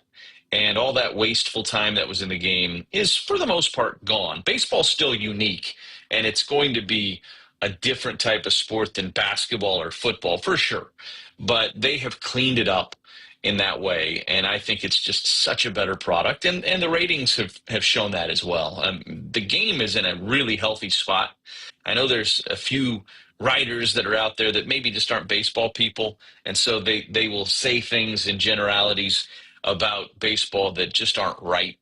And all that wasteful time that was in the game is, for the most part, gone. Baseball's still unique, and it's going to be a different type of sport than basketball or football, for sure. But they have cleaned it up, in that way. And I think it's just such a better product. And the ratings have shown that as well. The game is in a really healthy spot. I know there's a few writers that are out there that maybe just aren't baseball people. And so they will say things in generalities about baseball that just aren't right.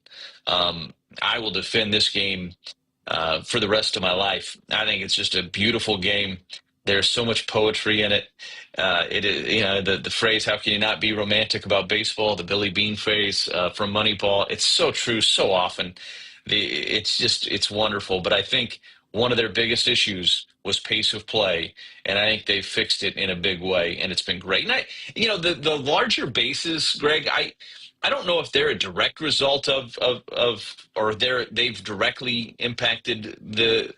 I will defend this game for the rest of my life. I think it's just a beautiful game. There's so much poetry in it. It is, the phrase, how can you not be romantic about baseball? The Billy Bean phrase from Moneyball. It's so true so often. It's wonderful. But I think one of their biggest issues was pace of play, and I think they've fixed it in a big way, and it's been great. And the larger bases, Greg, I don't know if they're a direct result of or they've directly impacted the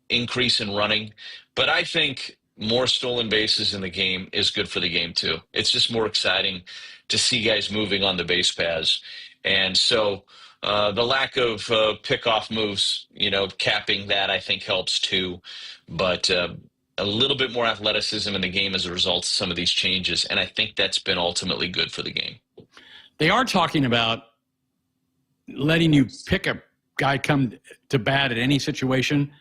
increase in running, but I think more stolen bases in the game is good for the game too. It's just more exciting to see guys moving on the base paths. And so the lack of pickoff moves, capping that, I think helps too. But a little bit more athleticism in the game as a result of some of these changes, and I think that's been ultimately good for the game. They are talking about letting you pick a guy come to bat at any situation.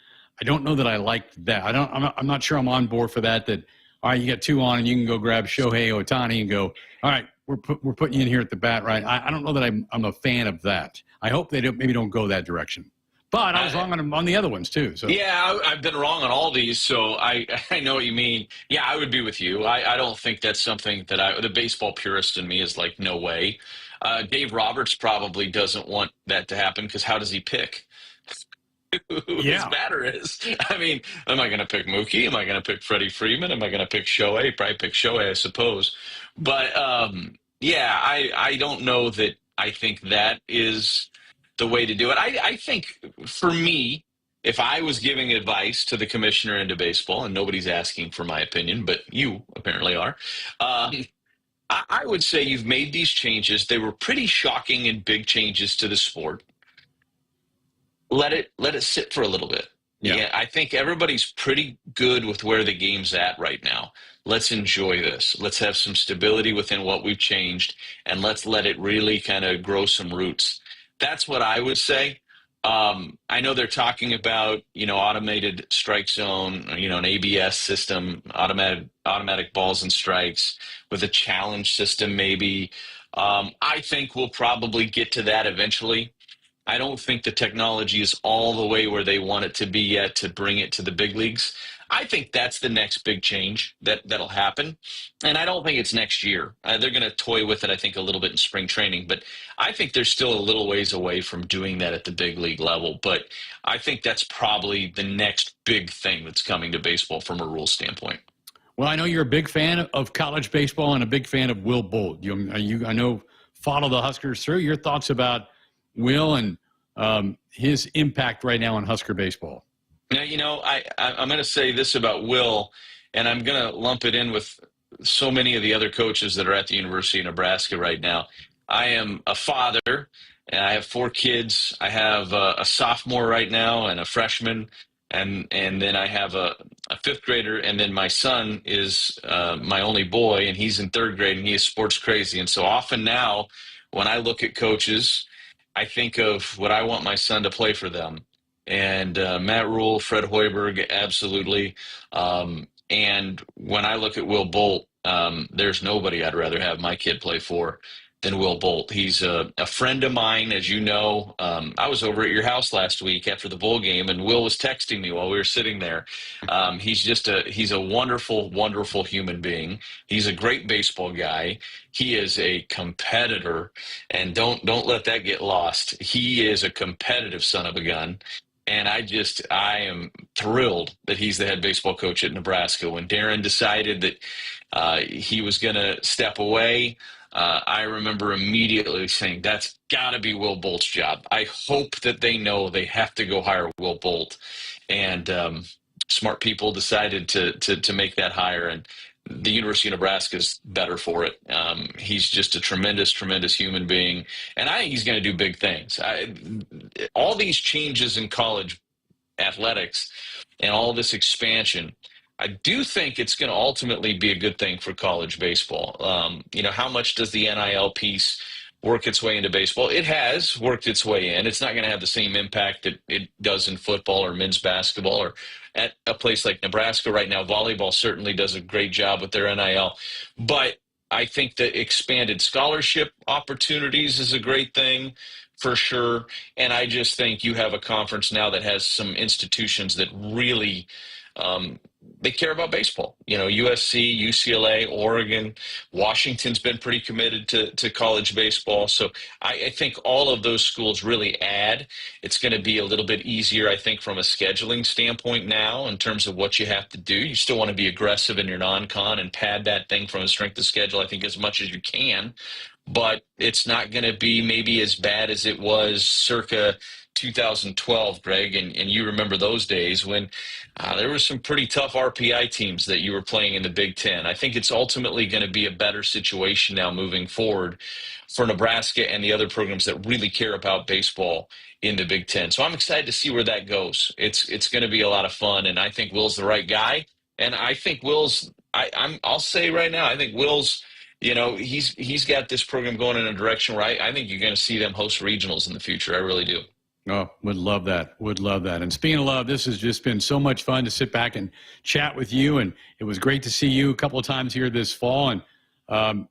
I don't know that I like that. I'm not sure I'm on board for that. That, all right, you got 2 on and you can go grab Shohei Ohtani and go, all right, we're putting you in here at the bat, right? I don't know that I'm a fan of that. I hope they don't go that direction. But I was wrong on the other ones too. So yeah, I've been wrong on all these, so I know what you mean. Yeah, I would be with you. I don't think that's something that the baseball purist in me is like, no way. Dave Roberts probably doesn't want that to happen because how does he pick who his batter is? I mean, am I going to pick Mookie? Am I going to pick Freddie Freeman? Am I going to pick Shohei? Probably pick Shohei, I suppose. But yeah, I don't know that I think that is the way to do it. I think for me, if I was giving advice to the commissioner into baseball, and nobody's asking for my opinion, but you apparently are, I would say you've made these changes. They were pretty shocking and big changes to the sport. Let it sit for a little bit. Yeah, I think everybody's pretty good with where the game's at right now. Let's enjoy this. Let's have some stability within what we've changed, and let's let it really kind of grow some roots. That's what I would say. I know they're talking about, automated strike zone, an ABS system, automatic balls and strikes with a challenge system maybe. I think we'll probably get to that eventually. I don't think the technology is all the way where they want it to be yet to bring it to the big leagues. I think that's the next big change that'll happen. And I don't think it's next year. They're going to toy with it, I think, a little bit in spring training. But I think they're still a little ways away from doing that at the big league level. But I think that's probably the next big thing that's coming to baseball from a rule standpoint. Well, I know you're a big fan of college baseball and a big fan of Will Bolt. I know follow the Huskers through. Your thoughts about Will and his impact right now on Husker baseball? Now, I'm going to say this about Will, and I'm going to lump it in with so many of the other coaches that are at the University of Nebraska right now. I am a father, and I have 4 kids. I have a sophomore right now and a freshman, and then I have a 5th grader, and then my son is my only boy, and he's in 3rd grade, and he is sports crazy. And so often now when I look at coaches, I think of what I want my son to play for them. And Matt Rule, Fred Hoiberg, absolutely. And when I look at Will Bolt, there's nobody I'd rather have my kid play for than Will Bolt. He's a friend of mine, as you know. I was over at your house last week after the bowl game, and Will was texting me while we were sitting there. He's a wonderful, wonderful human being. He's a great baseball guy. He is a competitor, and don't let that get lost. He is a competitive son of a gun. And I am thrilled that he's the head baseball coach at Nebraska. When Darren decided that he was going to step away, I remember immediately saying, that's got to be Will Bolt's job. I hope that they know they have to go hire Will Bolt. And smart people decided to make that hire. And the University of Nebraska is better for it. He's just a tremendous, tremendous human being. And I think he's going to do big things. All these changes in college athletics and all this expansion, I do think it's going to ultimately be a good thing for college baseball. How much does the NIL piece work its way into baseball? It has worked its way in. It's not going to have the same impact that it does in football or men's basketball or at a place like Nebraska right now. Volleyball certainly does a great job with their NIL. But I think the expanded scholarship opportunities is a great thing for sure. And I just think you have a conference now that has some institutions that really they care about baseball. USC, UCLA, Oregon, Washington's been pretty committed to college baseball. So I think all of those schools really add. It's going to be a little bit easier, I think, from a scheduling standpoint now in terms of what you have to do. You still want to be aggressive in your non-con and pad that thing from a strength of schedule, I think, as much as you can. But it's not going to be maybe as bad as it was circa 2012, Greg, and you remember those days when there were some pretty tough RPI teams that you were playing in the Big Ten. I think it's ultimately going to be a better situation now moving forward for Nebraska and the other programs that really care about baseball in the Big Ten. So I'm excited to see where that goes. It's going to be a lot of fun, and I think Will's the right guy. And I think Will's I'll say right now, I think Will's, he's got this program going in a direction where I think you're going to see them host regionals in the future. I really do. Oh, would love that. Would love that. And speaking of love, this has just been so much fun to sit back and chat with you. And it was great to see you a couple of times here this fall. And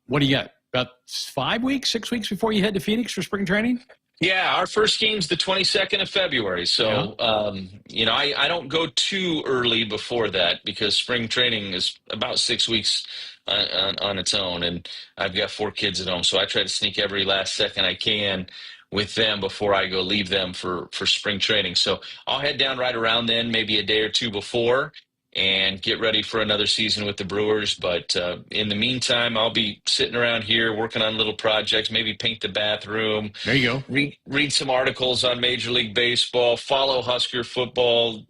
what do you got? About 6 weeks before you head to Phoenix for spring training? Yeah, our first game's the 22nd of February. So, I don't go too early before that because spring training is about 6 weeks on its own. And I've got 4 kids at home. So I try to sneak every last second I can with them before I go leave them for spring training. So I'll head down right around then, maybe a day or two before, and get ready for another season with the Brewers. But in the meantime, I'll be sitting around here working on little projects, maybe paint the bathroom. There you go. Read some articles on Major League Baseball, follow Husker football,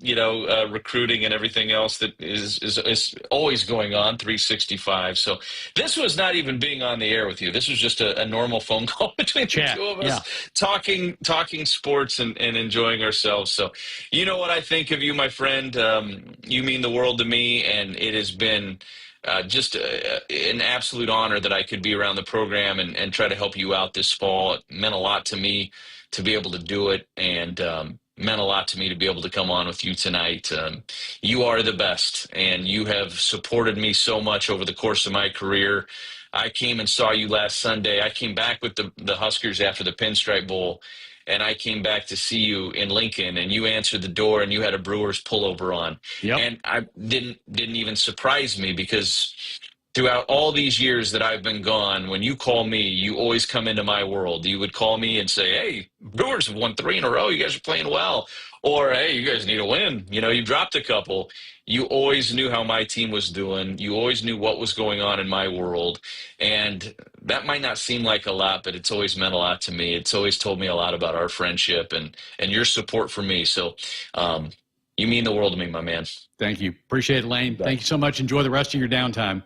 recruiting and everything else that is always going on 365. So this was not even being on the air with you. This was just a normal phone call between the two of us, talking sports and enjoying ourselves. So you know what I think of you, my friend. You mean the world to me, and it has been just an absolute honor that I could be around the program and try to help you out this fall. It meant a lot to me to be able to do it, and meant a lot to me to be able to come on with you tonight. You are the best, and you have supported me so much over the course of my career. I came and saw you last Sunday. I came back with the Huskers after the Pinstripe Bowl, and I came back to see you in Lincoln, and you answered the door, and you had a Brewers pullover on. Yep. And I didn't even surprise me because throughout all these years that I've been gone, when you call me, you always come into my world. You would call me and say, hey, Brewers have won 3 in a row. You guys are playing well. Or, hey, you guys need a win. You dropped a couple. You always knew how my team was doing. You always knew what was going on in my world. And that might not seem like a lot, but it's always meant a lot to me. It's always told me a lot about our friendship and your support for me. So you mean the world to me, my man. Thank you. Appreciate it, Lane. Thank you so much. Enjoy the rest of your downtime.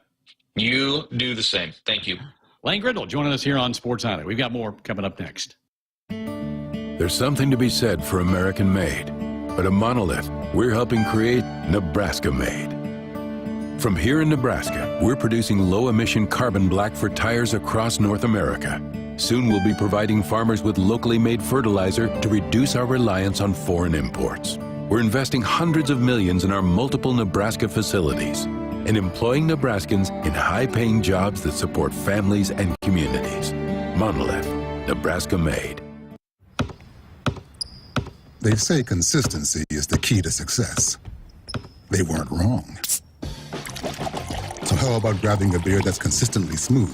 You do the same. Thank you. Lane Grindle joining us here on Sports Nightly. We've got more coming up next. There's something to be said for American-made, but at Monolith, we're helping create Nebraska-made. From here in Nebraska, we're producing low-emission carbon black for tires across North America. Soon we'll be providing farmers with locally made fertilizer to reduce our reliance on foreign imports. We're investing hundreds of millions in our multiple Nebraska facilities and employing Nebraskans in high-paying jobs that support families and communities. Monolith, Nebraska-made. They say consistency is the key to success. They weren't wrong. So how about grabbing a beer that's consistently smooth,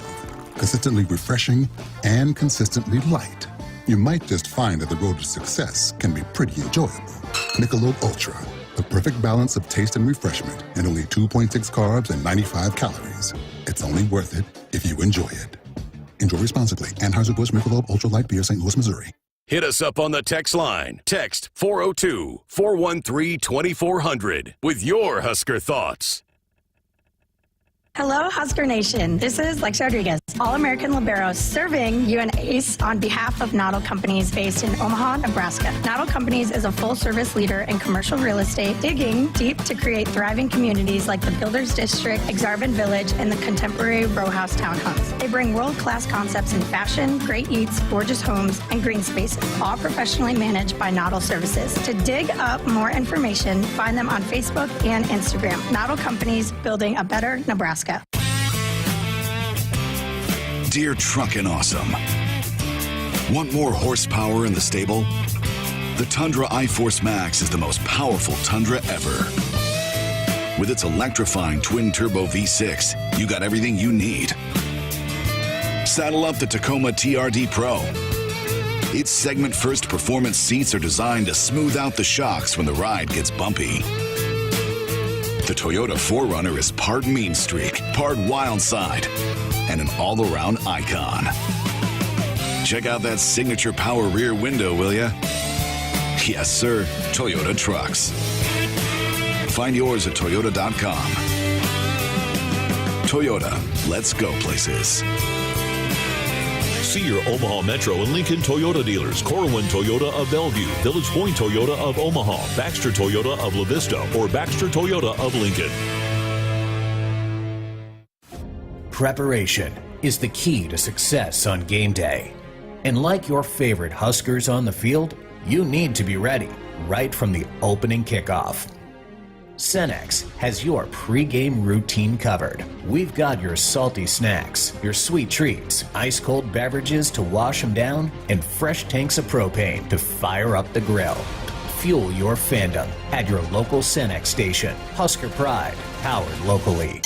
consistently refreshing, and consistently light? You might just find that the road to success can be pretty enjoyable. Michelob Ultra, the perfect balance of taste and refreshment, and only 2.6 carbs and 95 calories. It's only worth it if you enjoy it. Enjoy responsibly. Anheuser-Busch Michelob Ultra Light Beer, St. Louis, Missouri. Hit us up on the text line. Text 402-413-2400 with your Husker thoughts. Hello, Husker Nation. This is Lex Rodriguez, All-American Libero, serving you an ace on behalf of Noddle Companies based in Omaha, Nebraska. Noddle Companies is a full-service leader in commercial real estate, digging deep to create thriving communities like the Builders District, Exarban Village, and the contemporary row house townhomes. They bring world-class concepts in fashion, great eats, gorgeous homes, and green spaces, all professionally managed by Noddle Services. To dig up more information, find them on Facebook and Instagram. Noddle Companies, building a better Nebraska. Dear Truckin' Awesome. Want more horsepower in the stable? The Tundra iForce Max is the most powerful Tundra ever. With its electrifying twin-turbo V6, you got everything you need. Saddle up the Tacoma TRD Pro. Its segment-first performance seats are designed to smooth out the shocks when the ride gets bumpy. The Toyota 4Runner is part mean streak, part wild side, and an all-around icon. Check out that signature power rear window, will ya? Yes, sir, Toyota trucks. Find yours at toyota.com. Toyota, let's go places. See your Omaha Metro and Lincoln Toyota dealers. Corwin Toyota of Bellevue, Village Point Toyota of Omaha, Baxter Toyota of La Vista, or Baxter Toyota of Lincoln. Preparation is the key to success on game day. And like your favorite Huskers on the field, you need to be ready right from the opening kickoff. Cenex has your pregame routine covered. We've got your salty snacks, your sweet treats, ice-cold beverages to wash them down, and fresh tanks of propane to fire up the grill. Fuel your fandom at your local Cenex station. Husker Pride, powered locally.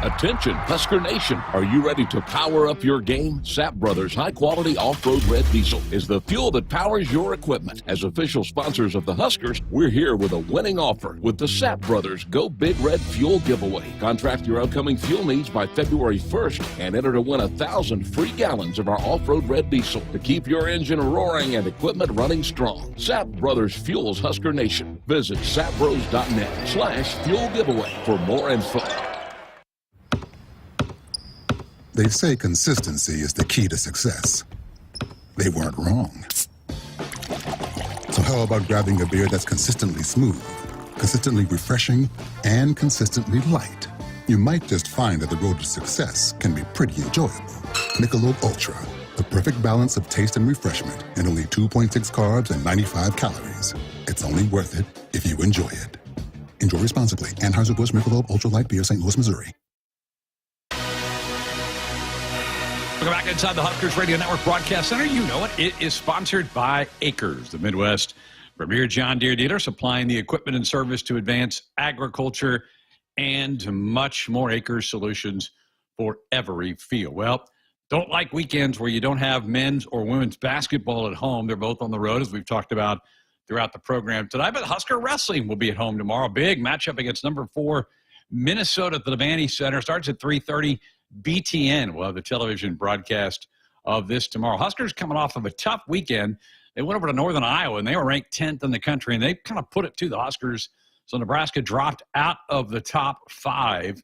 Attention, Husker Nation. Are you ready to power up your game? Sap Brothers high-quality off-road red diesel is the fuel that powers your equipment. As official sponsors of the Huskers, we're here with a winning offer with the Sap Brothers Go Big Red Fuel Giveaway. Contract your upcoming fuel needs by February 1st and enter to win 1,000 free gallons of our off-road red diesel to keep your engine roaring and equipment running strong. Sap Brothers fuels Husker Nation. Visit sapbros.net/fuel giveaway for more info. They say consistency is the key to success. They weren't wrong. So how about grabbing a beer that's consistently smooth, consistently refreshing, and consistently light? You might just find that the road to success can be pretty enjoyable. Michelob Ultra, the perfect balance of taste and refreshment, and only 2.6 carbs and 95 calories. It's only worth it if you enjoy it. Enjoy responsibly. Anheuser-Busch Michelob Ultra Light Beer, St. Louis, Missouri. Welcome back inside the Huskers Radio Network Broadcast Center. You know it. It is sponsored by Akrs, the Midwest premier John Deere dealer, supplying the equipment and service to advance agriculture and much more. Akrs solutions for every field. Well, don't like weekends where you don't have men's or women's basketball at home. They're both on the road, as we've talked about throughout the program tonight. But Husker wrestling will be at home tomorrow. Big matchup against number 4 Minnesota at the Devaney Center. Starts at 3:30. BTN will have the television broadcast of this tomorrow. Huskers coming off of a tough weekend. They went over to Northern Iowa, and they were ranked 10th in the country, and they kind of put it to the Huskers. So Nebraska dropped out of the top 5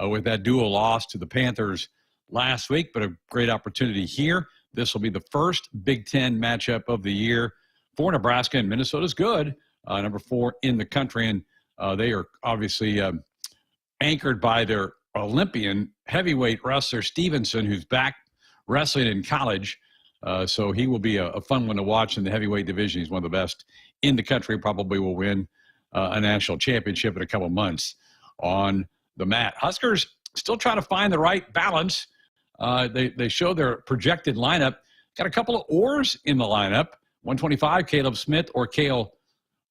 with that dual loss to the Panthers last week, but a great opportunity here. This will be the first Big Ten matchup of the year for Nebraska, and Minnesota's good, number 4 in the country, and they are obviously anchored by their Olympian heavyweight wrestler Stevenson, who's back wrestling in college. So he will be a fun one to watch in the heavyweight division. He's one of the best in the country, probably will win a national championship in a couple months on the mat. Huskers still trying to find the right balance. They show their projected lineup. Got a couple of oars in the lineup. 125, Caleb Smith or Cale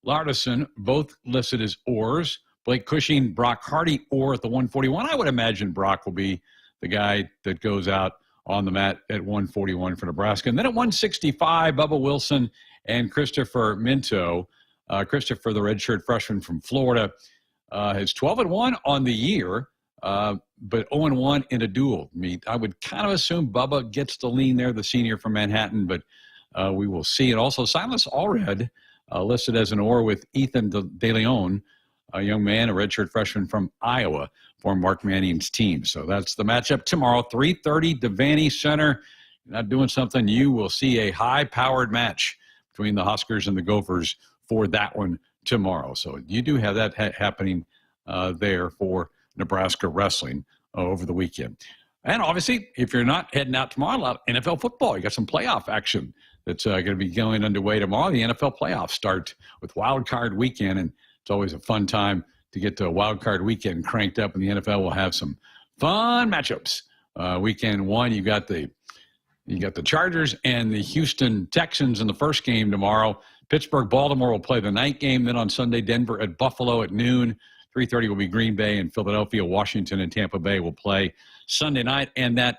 Larderson, both listed as oars. Blake Cushing, Brock Hardy, or at the 141. I would imagine Brock will be the guy that goes out on the mat at 141 for Nebraska. And then at 165, Bubba Wilson and Christopher Minto. Christopher, the redshirt freshman from Florida, has 12-1 on the year, but 0-1 in a dual meet. I would kind of assume Bubba gets the lean there, the senior from Manhattan, but we will see. And also Silas Allred, listed as an oar with Ethan De Leon. a young man, a redshirt freshman from Iowa, for Mark Manning's team. So that's the matchup tomorrow, 3:30, Devaney Center. You're not doing something, you will see a high-powered match between the Huskers and the Gophers for that one tomorrow. So you do have that happening there for Nebraska wrestling over the weekend. And obviously, if you're not heading out tomorrow, a lot of NFL football. You got some playoff action that's going to be going underway tomorrow. The NFL playoffs start with Wild Card Weekend, and it's always a fun time to get to a Wild Card Weekend cranked up, and the NFL will have some fun matchups. Weekend one, you got the Chargers and the Houston Texans in the first game tomorrow. Pittsburgh, Baltimore will play the night game. Then on Sunday, Denver at Buffalo at noon. 3:30 will be Green Bay and Philadelphia. Washington and Tampa Bay will play Sunday night. And that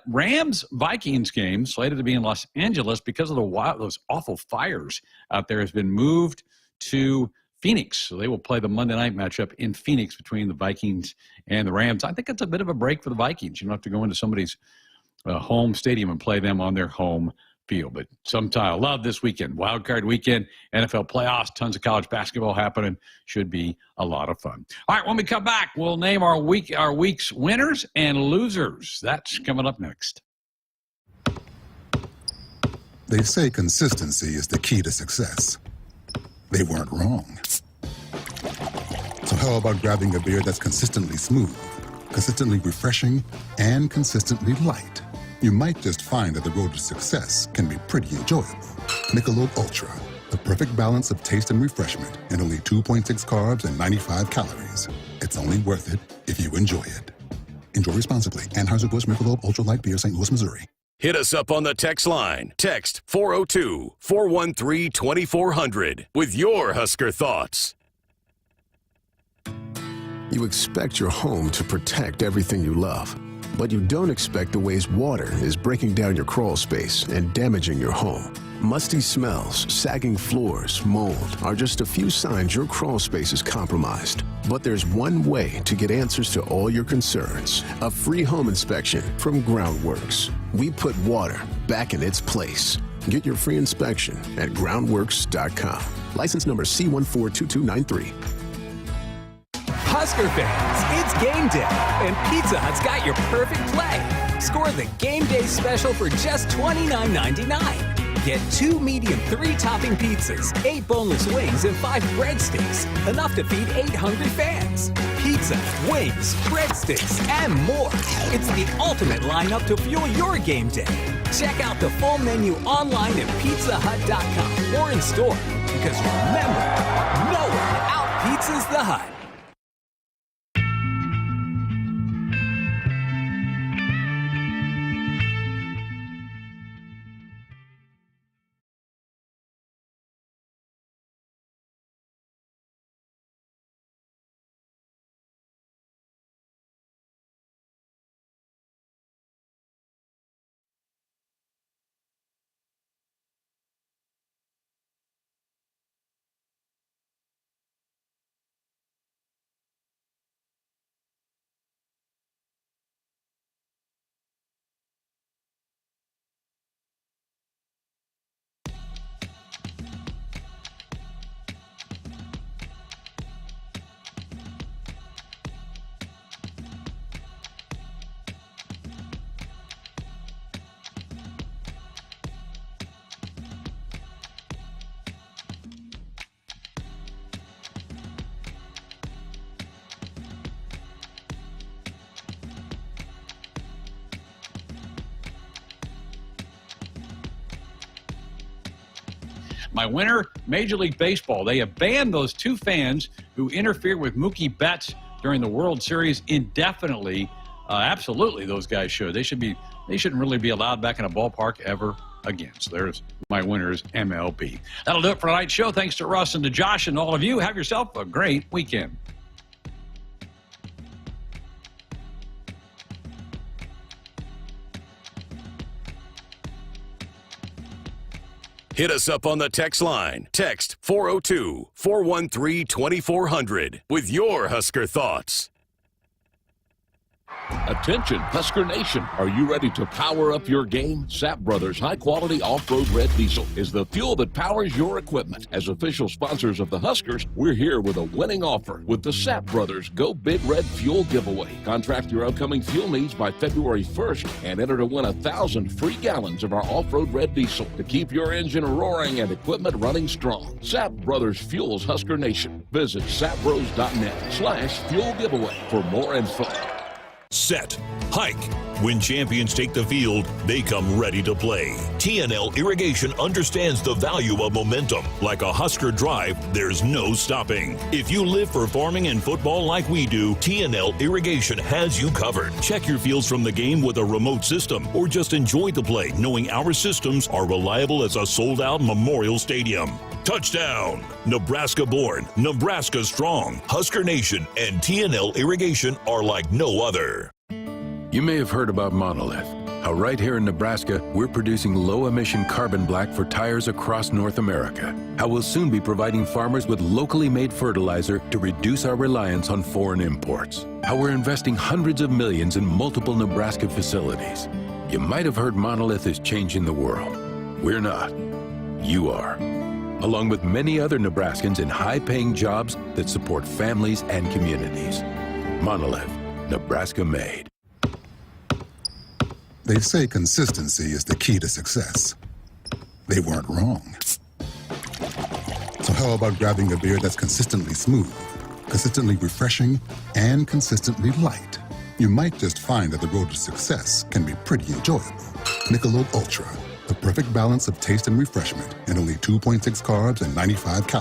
Rams-Vikings game, slated to be in Los Angeles because of those awful fires out there, has been moved to Phoenix. So they will play the Monday night matchup in Phoenix between the Vikings and the Rams. I think it's a bit of a break for the Vikings. You don't have to go into somebody's home stadium and play them on their home field. But sometime I love this weekend. Wild Card Weekend, NFL playoffs, tons of college basketball happening. Should be a lot of fun. All right, when we come back, we'll name our week's winners and losers. That's coming up next. They say consistency is the key to success. They weren't wrong. So how about grabbing a beer that's consistently smooth, consistently refreshing, and consistently light? You might just find that the road to success can be pretty enjoyable. Michelob Ultra, the perfect balance of taste and refreshment, and only 2.6 carbs and 95 calories. It's only worth it if you enjoy it. Enjoy responsibly. Anheuser-Busch Michelob Ultra Light Beer, St. Louis, Missouri. Hit us up on the text line. Text 402-413-2400 with your Husker thoughts. You expect your home to protect everything you love, but you don't expect the ways water is breaking down your crawl space and damaging your home. Musty smells, sagging floors, mold are just a few signs your crawl space is compromised. But there's one way to get answers to all your concerns: a free home inspection from Groundworks. We put water back in its place. Get your free inspection at groundworks.com. License number C142293. Husker fans, it's game day, and Pizza Hut's got your perfect play. Score the game day special for just $29.99. Get 2 medium 3-topping pizzas, 8 boneless wings, and 5 breadsticks. Enough to feed 8 hungry fans. Pizza, wings, breadsticks, and more. It's the ultimate lineup to fuel your game day. Check out the full menu online at pizzahut.com or in store. Because remember, no one out-pizzas the Hut. My winner, Major League Baseball. They have banned those 2 fans who interfered with Mookie Betts during the World Series indefinitely. Absolutely, those guys should. They shouldn't really be allowed back in a ballpark ever again. So there's my winners, MLB. That'll do it for tonight's show. Thanks to Russ and to Josh and all of you. Have yourself a great weekend. Hit us up on the text line. Text 402-413-2400 with your Husker thoughts. Attention, Husker Nation. Are you ready to power up your game? Sap Brothers high-quality off-road red diesel is the fuel that powers your equipment. As official sponsors of the Huskers, we're here with a winning offer with the Sap Brothers Go Big Red Fuel Giveaway. Contract your upcoming fuel needs by February 1st and enter to win 1,000 free gallons of our off-road red diesel to keep your engine roaring and equipment running strong. Sap Brothers fuels Husker Nation. Visit sapbros.net/fuel giveaway for more info. Set, hike. When champions take the field, they come ready to play. TNL Irrigation understands the value of momentum. Like a Husker drive, there's no stopping. If you live for farming and football like we do, TNL Irrigation has you covered. Check your fields from the game with a remote system, or just enjoy the play knowing our systems are reliable as a sold-out Memorial Stadium. Touchdown! Nebraska born, Nebraska strong. Husker Nation and TNL Irrigation are like no other. You may have heard about Monolith, how right here in Nebraska, we're producing low-emission carbon black for tires across North America. How we'll soon be providing farmers with locally made fertilizer to reduce our reliance on foreign imports. How we're investing hundreds of millions in multiple Nebraska facilities. You might have heard Monolith is changing the world. We're not. You are. Along with many other Nebraskans in high-paying jobs that support families and communities. Monolith, Nebraska made. They say consistency is the key to success. They weren't wrong. So how about grabbing a beer that's consistently smooth, consistently refreshing, and consistently light? You might just find that the road to success can be pretty enjoyable. Michelob Ultra, the perfect balance of taste and refreshment, and only 2.6 carbs and 95 calories.